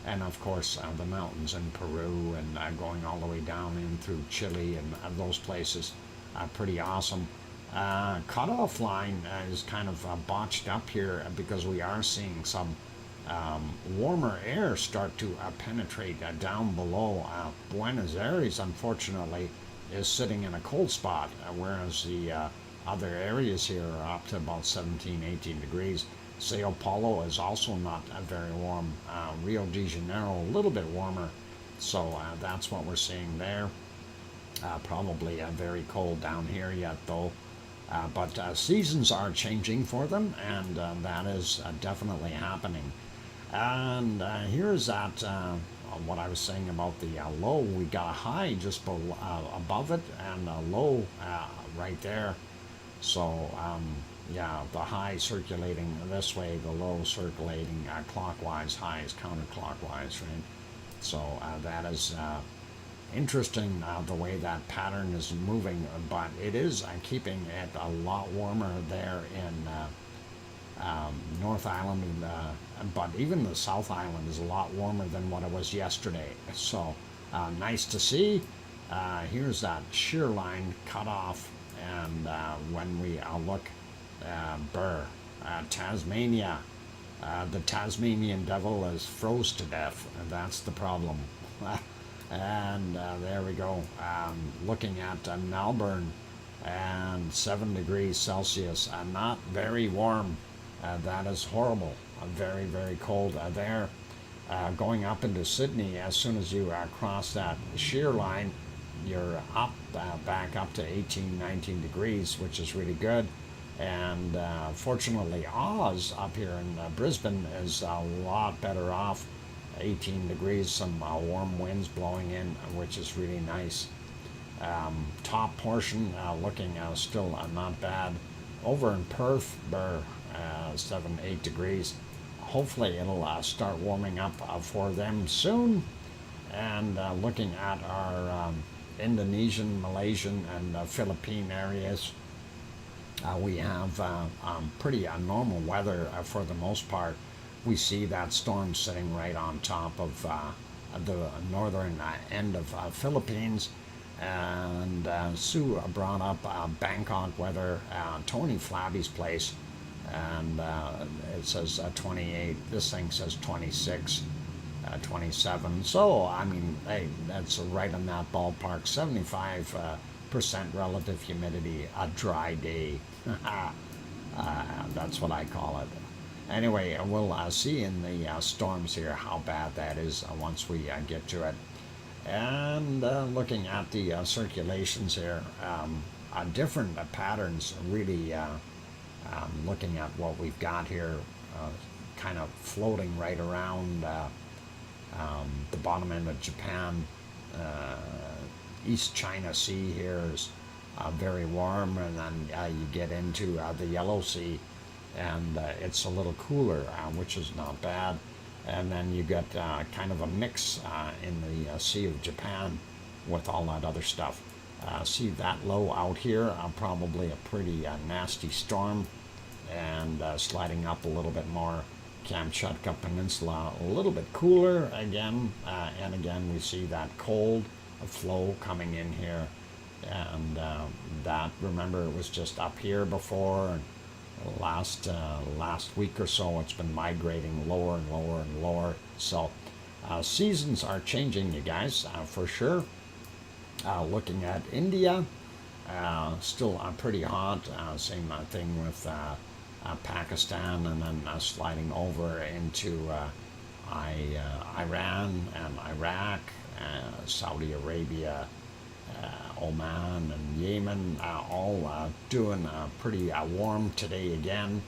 And of course the mountains in Peru and going all the way down in through Chile and those places. Pretty awesome. Cutoff line is kind of botched up here because we are seeing some warmer air start to penetrate down below. Buenos Aires, unfortunately, is sitting in a cold spot, whereas the other areas here are up to about 17, 18 degrees. Sao Paulo is also not very warm. Rio de Janeiro, a little bit warmer. So that's what we're seeing there. Probably very cold down here yet, though. But seasons are changing for them, and that is definitely happening. And here's that, what I was saying about the low. We got a high just above it, and a low right there. So, yeah, the high circulating this way, the low circulating clockwise, high is counterclockwise, right? So that is interesting the way that pattern is moving, but it is keeping it a lot warmer there in North Island, but even the South Island is a lot warmer than what it was yesterday. So nice to see. Here's that shear line cut off, and when we look, burr, Tasmania. The Tasmanian devil is froze to death, and that's the problem. And there we go. Looking at Melbourne, and 7 degrees Celsius, not very warm. That is horrible. Very, very cold there. Going up into Sydney, as soon as you cross that shear line, you're up, back up to 18, 19 degrees, which is really good. And fortunately, Oz up here in Brisbane is a lot better off. 18 degrees, some warm winds blowing in, which is really nice. Top portion looking still not bad. Over in Perth, 7, 8 degrees. Hopefully it'll start warming up for them soon. And looking at our Indonesian, Malaysian, and Philippine areas, we have pretty normal weather for the most part. We see that storm sitting right on top of the northern end of Philippines. And Sue brought up Bangkok weather, Tony Flabby's place, and it says 28. This thing says 26, 27. So, I mean, hey, that's right in that ballpark. 75% relative humidity, a dry day. That's what I call it. Anyway, we'll see in the storms here how bad that is once we get to it. And looking at the circulations here, different patterns, really looking at what we've got here, kind of floating right around the bottom end of Japan. East China Sea here is very warm, and then you get into the Yellow Sea, and it's a little cooler, which is not bad. And then you get kind of a mix in the Sea of Japan with all that other stuff. See that low out here, probably a pretty nasty storm, and sliding up a little bit more. Kamchatka Peninsula a little bit cooler again, and again we see that cold flow coming in here, and that, remember, it was just up here before, and last week or so it's been migrating lower and lower and lower. So seasons are changing, you guys, for sure. Looking at India, still pretty hot. Same thing with Pakistan, and then sliding over into Iran and Iraq, Saudi Arabia, Oman and Yemen, all doing pretty warm today again.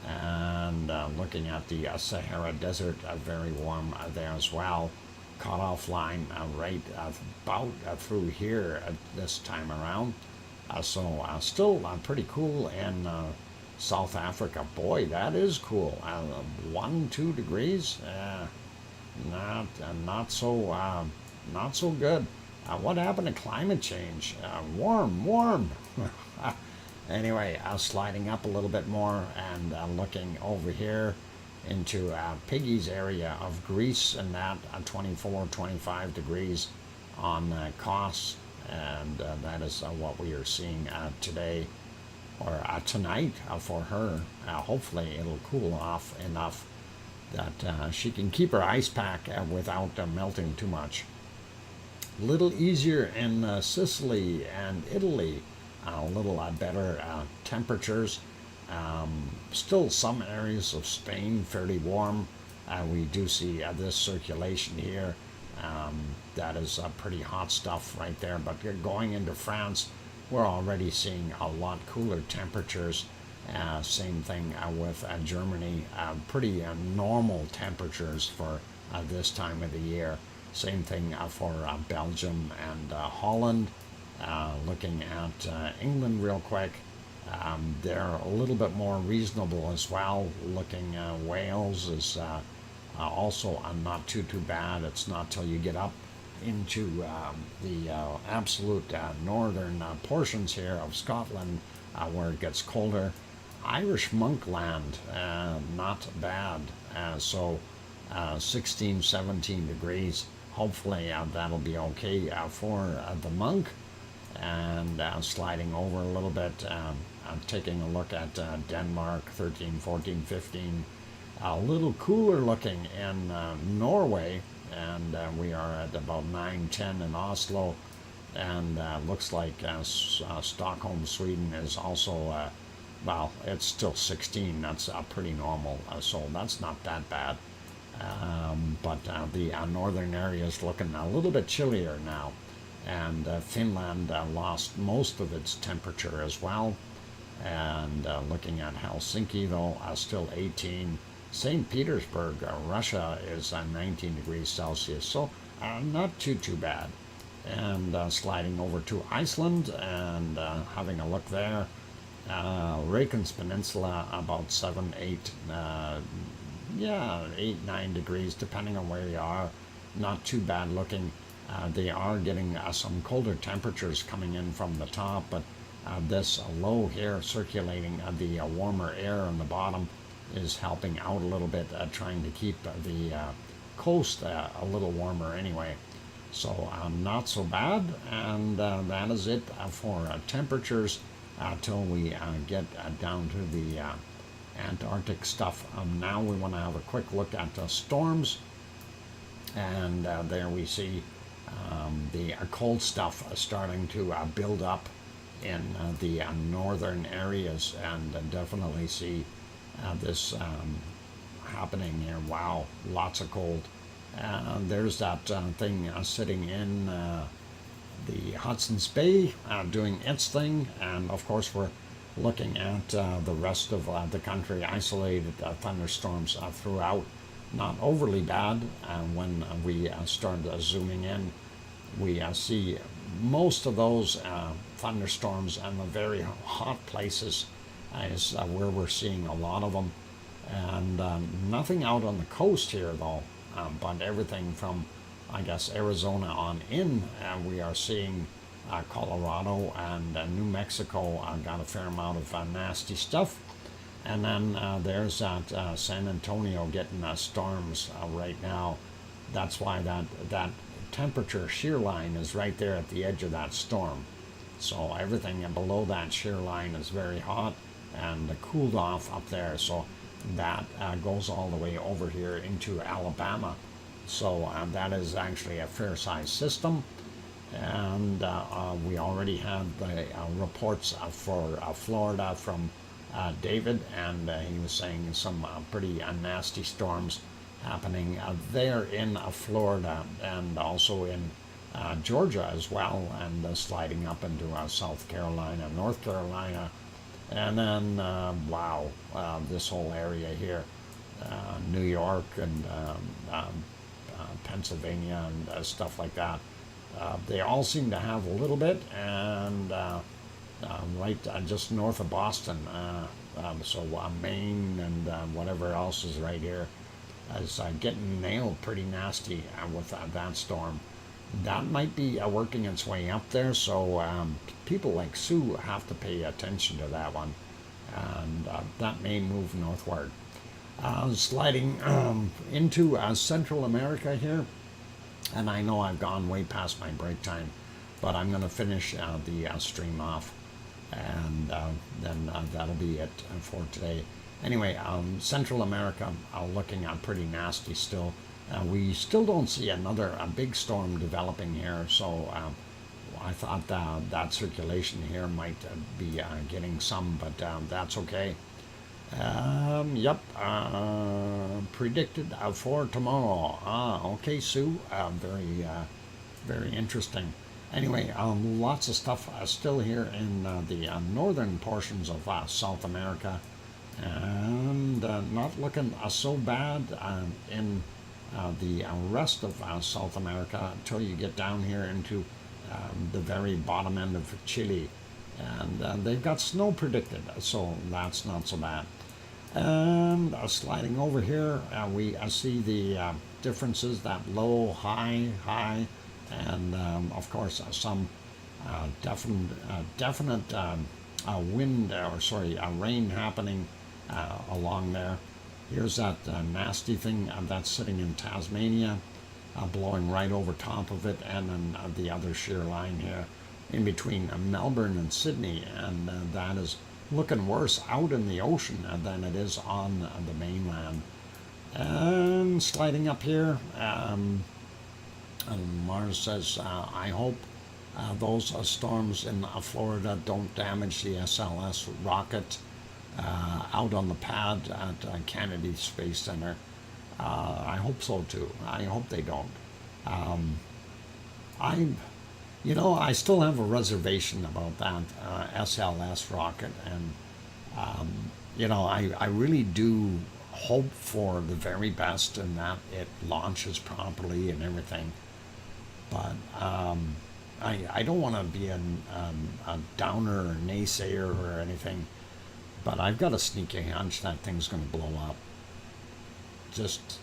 And looking at the Sahara Desert, very warm there as well. Cutoff line right about through here this time around. So still pretty cool in South Africa. Boy, that is cool. 1-2 degrees. Not so good. What happened to climate change? Warm. Anyway, sliding up a little bit more, and looking over here into Piggy's area of Greece, and that 24-25 degrees on Kos, and that is what we are seeing today, or tonight for her. Hopefully it'll cool off enough that she can keep her ice pack without melting too much. A little easier in Sicily and Italy, a little better temperatures. Still some areas of Spain fairly warm. We do see this circulation here. That is pretty hot stuff right there. But going into France, we're already seeing a lot cooler temperatures. Same thing with Germany. Pretty normal temperatures for this time of the year. Same thing for Belgium and Holland. Looking at England real quick, they're a little bit more reasonable as well. Looking Wales is also not too bad. It's not till you get up into the absolute northern portions here of Scotland where it gets colder. Irish Monkland, not bad. So 16, 17 degrees. Hopefully that'll be okay for the monk. and sliding over a little bit. I'm taking a look at Denmark, 13, 14, 15. A little cooler looking in Norway, and we are at about 9, 10 in Oslo, and looks like Stockholm, Sweden is also, well, it's still 16. That's pretty normal, so that's not that bad. But the northern area is looking a little bit chillier now, and Finland lost most of its temperature as well. And looking at Helsinki, though, still 18. St. Petersburg, Russia, is 19 degrees Celsius, so not too bad. And sliding over to Iceland and having a look there. Reykjanes Peninsula, about 7, 8, yeah, 8, 9 degrees, depending on where you are. Not too bad looking. They are getting some colder temperatures coming in from the top, but this low here circulating the warmer air on the bottom is helping out a little bit, trying to keep the coast a little warmer anyway. So not so bad, and that is it for temperatures till we get down to the Antarctic stuff. Now we want to have a quick look at the storms, and there we see the cold stuff starting to build up in the northern areas, and definitely see this happening here. Wow, lots of cold. There's that thing sitting in the Hudson's Bay doing its thing, and of course we're looking at the rest of the country, isolated thunderstorms throughout. Not overly bad. When we start zooming in, we see most of those thunderstorms and the very hot places is where we're seeing a lot of them. And nothing out on the coast here though, but everything from, I guess, Arizona on in, we are seeing Colorado and New Mexico got a fair amount of nasty stuff. And then there's that San Antonio getting storms right now. That's why that temperature shear line is right there at the edge of that storm. So everything below that shear line is very hot and cooled off up there. So that goes all the way over here into Alabama. So that is actually a fair sized system. And we already had the reports for Florida from David, and he was saying some pretty nasty storms happening there in Florida, and also in Georgia as well, and sliding up into South Carolina, North Carolina, and then wow, this whole area here, New York and Pennsylvania and stuff like that. They all seem to have a little bit, and right just north of Boston, so Maine and whatever else is right here is getting nailed pretty nasty with that storm. That might be working its way up there, so people like Sue have to pay attention to that one, and that may move northward. Sliding into Central America here, and I know I've gone way past my break time, but I'm going to finish the stream off, and then that'll be it for today. Anyway, Central America looking pretty nasty still. We still don't see another big storm developing here, so I thought that circulation here might be getting some, but that's okay. Yep, predicted for tomorrow. Okay, Sue, very interesting. Anyway, lots of stuff still here in the northern portions of South America, and not looking so bad in the rest of South America until you get down here into the very bottom end of Chile, and they've got snow predicted, so that's not so bad. And sliding over here, we see the differences, that low, high, and of course some definite wind, or sorry, rain happening along there. Here's that nasty thing that's sitting in Tasmania, blowing right over top of it, and then the other shear line here in between Melbourne and Sydney, and that is looking worse out in the ocean than it is on the mainland. And sliding up here, and Mars says, I hope those storms in Florida don't damage the SLS rocket out on the pad at Kennedy Space Center. I hope so too. I hope they don't. I, I still have a reservation about that SLS rocket, and I really do hope for the very best and that it launches properly and everything. But I don't want to be a downer or naysayer or anything. But I've got a sneaky hunch that thing's going to blow up. Just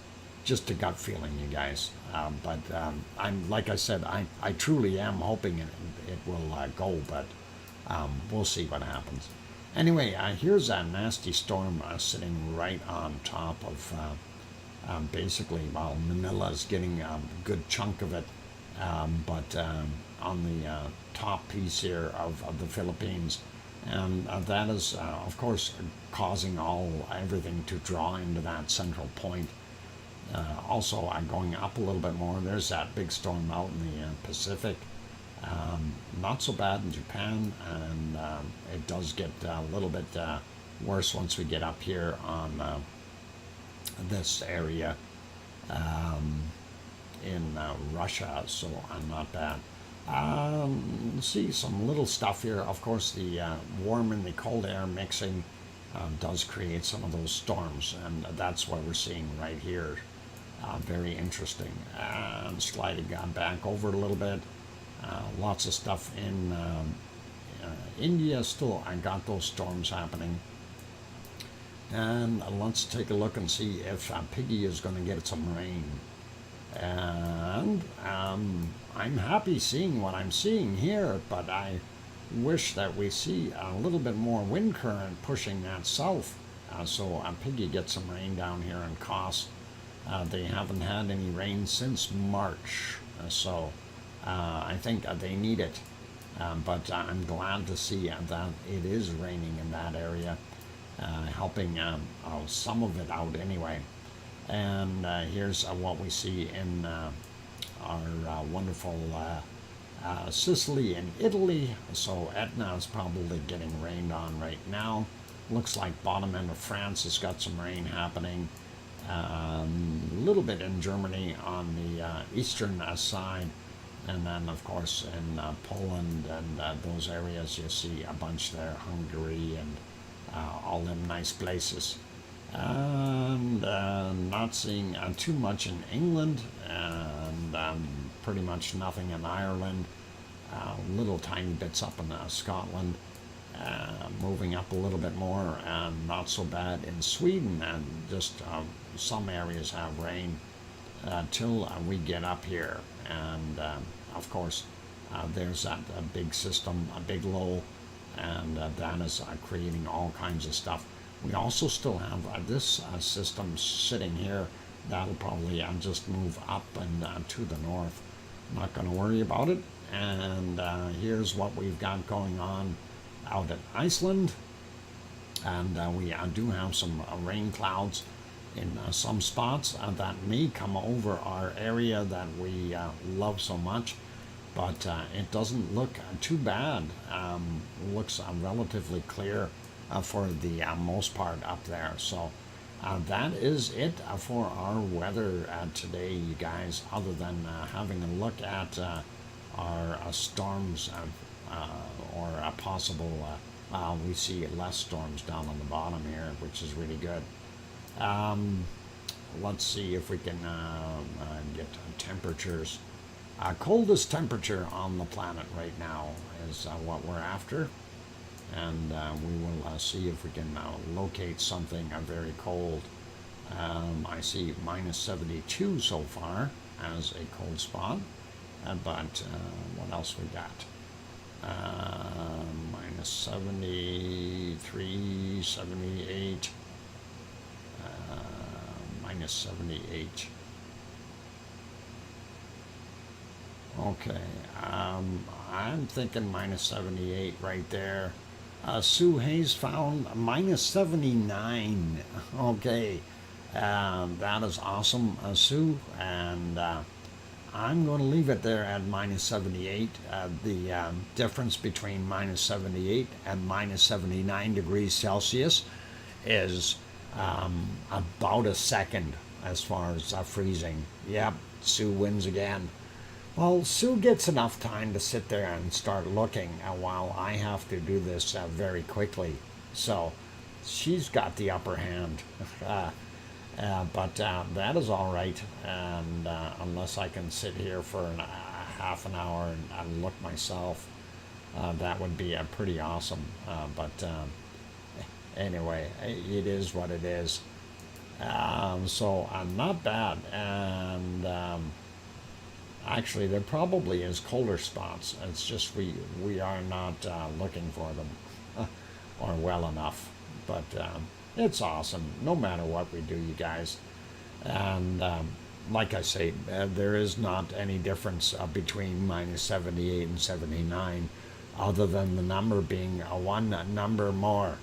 a gut feeling, you guys. But I'm like I said, I truly am hoping it will go, but we'll see what happens. Anyway, here's that nasty storm sitting right on top of basically, well, Manila's getting a good chunk of it, but on the top piece here of the Philippines. And that is, of course, causing everything to draw into that central point. Also, going up a little bit more, there's that big storm out in the Pacific. Not so bad in Japan, and it does get a little bit worse once we get up here on this area in Russia, so not bad. See some little stuff here. Of course, the warm and the cold air mixing does create some of those storms, and that's what we're seeing right here. Very interesting. Sliding back over a little bit. Lots of stuff in India still. I got those storms happening. And let's take a look and see if Piggy is going to get some rain. And I'm happy seeing what I'm seeing here, but I wish that we see a little bit more wind current pushing that south, so Piggy gets some rain down here in Kos. They haven't had any rain since March, so I think they need it. But I'm glad to see that it is raining in that area, helping some of it out anyway. And here's what we see in our wonderful Sicily and Italy. So Etna is probably getting rained on right now. Looks like bottom end of France has got some rain happening. A little bit in Germany on the eastern side. And then, of course, in Poland and those areas, you see a bunch there, Hungary and all them nice places. And not seeing too much in England, and pretty much nothing in Ireland. Little tiny bits up in Scotland. Moving up a little bit more, and not so bad in Sweden, and just some areas have rain till we get up here. And of course, there's that big system, a big low, and that is creating all kinds of stuff. We also still have this system sitting here. That'll probably just move up and to the north. Not going to worry about it. And here's what we've got going on out at Iceland. And we do have some rain clouds in some spots that may come over our area that we love so much. But it doesn't look too bad. Looks relatively clear for the most part up there. So that is it for our weather today, you guys, other than having a look at our storms or a possible, we see less storms down on the bottom here, which is really good. Let's see if we can get temperatures. Coldest temperature on the planet right now is what we're after. And we will see if we can locate something very cold. I see minus 72 so far as a cold spot, but what else we got? Minus 73, 78, minus 78. Okay, I'm thinking minus 78 right there. Sue Hayes found minus 79. Okay, that is awesome, Sue. And I'm going to leave it there at minus 78. The difference between minus 78 and minus 79 degrees Celsius is about a second as far as freezing. Yep, Sue wins again. Well, Sue gets enough time to sit there and start looking while I have to do this very quickly. So she's got the upper hand. But that is all right. And unless I can sit here for half an hour and look myself, that would be pretty awesome. But anyway, it is what it is. So not bad. And actually, there probably is colder spots. It's just we are not looking for them or well enough. But it's awesome, no matter what we do, you guys. And like I say, there is not any difference between minus 78 and 79, other than the number being one number more.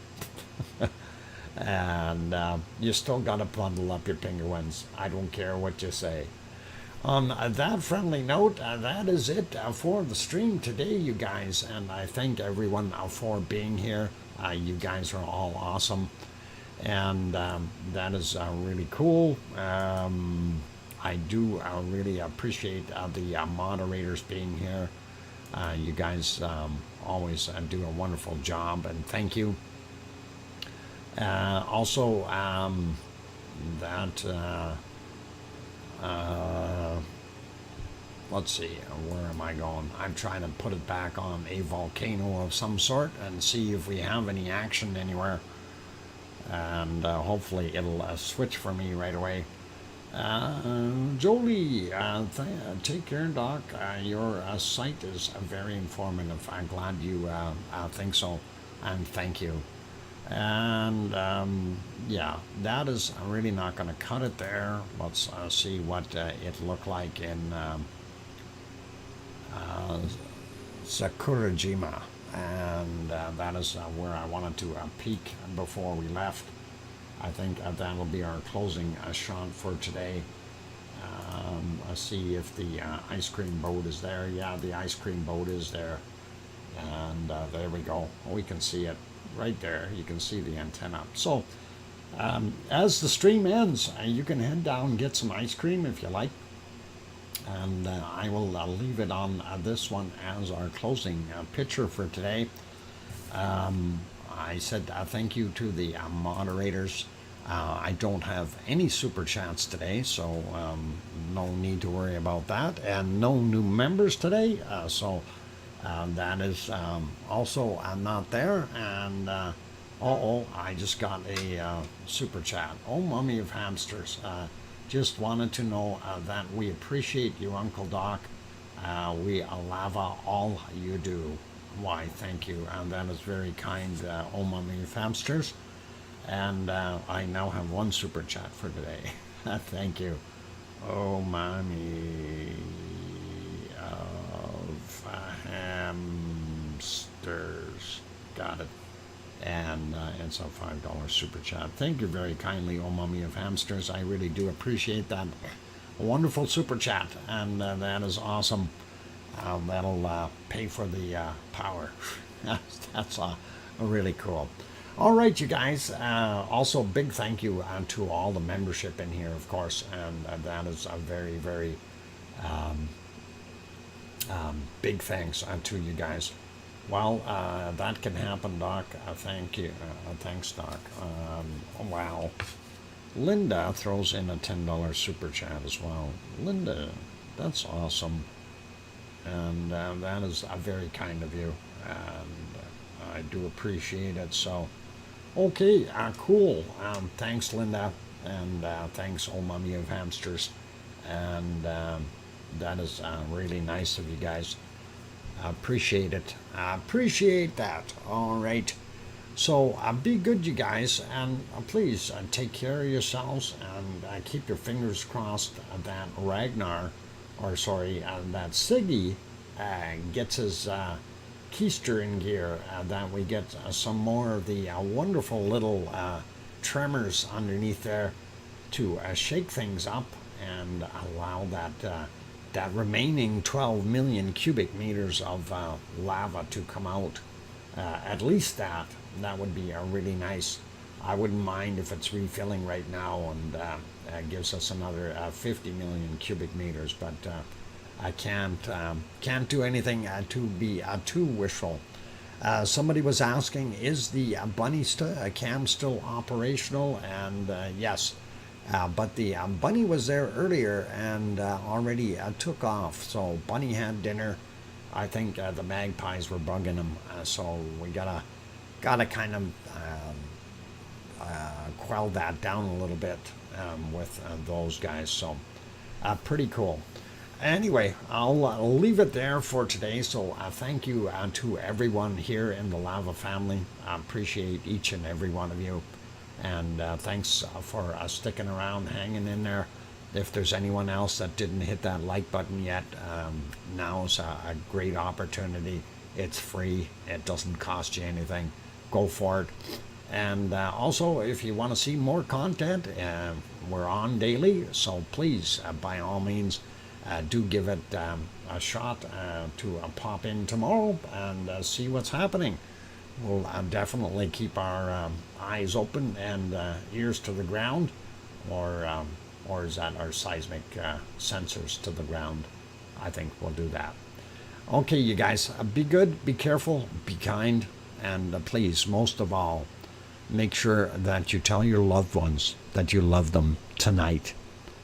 And you still got to bundle up your penguins. I don't care what you say. On that friendly note, that is it for the stream today, you guys. And I thank everyone for being here. You guys are all awesome. And that is really cool. I do really appreciate the moderators being here. You guys always do a wonderful job, and thank you. Also, that let's see, where am I going? I'm trying to put it back on a volcano of some sort and see if we have any action anywhere. And hopefully it'll switch for me right away. Jolie, take care, Doc. Your site is very informative. I'm glad you think so, and thank you. And yeah, that is really not going to cut it there. Let's see what it looked like in Sakurajima. And that is where I wanted to peek before we left. I think that'll be our closing shot for today. See if the ice cream boat is there. Yeah, the ice cream boat is there. And there we go. We can see it right there. You can see the antenna. So as the stream ends, you can head down and get some ice cream if you like. And I will leave it on this one as our closing picture for today. I said thank you to the moderators. I don't have any super chats today, so no need to worry about that. And no new members today, so that is also not there. And I just got a super chat. Oh, mummy of hamsters. Just wanted to know that we appreciate you, Uncle Doc. We love all you do. Why, thank you. And that is very kind, oh, mummy of hamsters. And I now have one super chat for today. Thank you. Oh, mommy of hamsters. Got it. And it's a $5 super chat. Thank you very kindly, oh mummy of hamsters. I really do appreciate that. A wonderful super chat, and that is awesome. That'll pay for the power. That's really cool. All right, you guys. Also, big thank you to all the membership in here, of course, and that is a very, very big thanks to you guys. Well, that can happen, Doc. Thank you. Thanks, Doc. Wow. Linda throws in a $10 super chat as well. Linda, that's awesome. And that is very kind of you. And I do appreciate it. So, okay, cool. Thanks, Linda. And thanks, oh mummy of hamsters. And that is really nice of you guys. Appreciate it. Appreciate that. All right. So be good, you guys, and please take care of yourselves and keep your fingers crossed that Ragnar that Siggy gets his keister in gear, that we get some more of the wonderful little tremors underneath there to shake things up and allow that remaining 12 million cubic meters of lava to come out. At least that would be really nice. I wouldn't mind if it's refilling right now and gives us another 50 million cubic meters, but I can't do anything to be too wishful. Somebody was asking, is the bunny cam still operational? And yes, but the bunny was there earlier and already took off. So bunny had dinner. I think the magpies were bugging him, so we gotta kind of quell that down a little bit with those guys. So pretty cool. Anyway, I'll leave it there for today. So thank you to everyone here in the Lava family. I appreciate each and every one of you. And thanks for sticking around, hanging in there. If there's anyone else that didn't hit that like button yet, now's a great opportunity. It's free. It doesn't cost you anything. Go for it. And also, if you want to see more content, we're on daily. So please, by all means, do give it a shot to pop in tomorrow and see what's happening. We'll definitely keep our eyes open and ears to the ground, or is that our seismic sensors to the ground? I think we'll do that. Okay, you guys, be good, be careful, be kind, and please, most of all, make sure that you tell your loved ones that you love them tonight,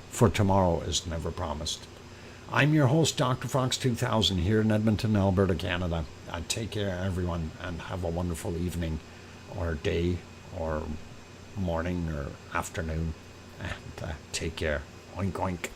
for tomorrow is never promised. I'm your host, DrFox2000, here in Edmonton, Alberta, Canada. Take care, everyone, and have a wonderful evening, or day, or morning, or afternoon. And take care. Oink, oink.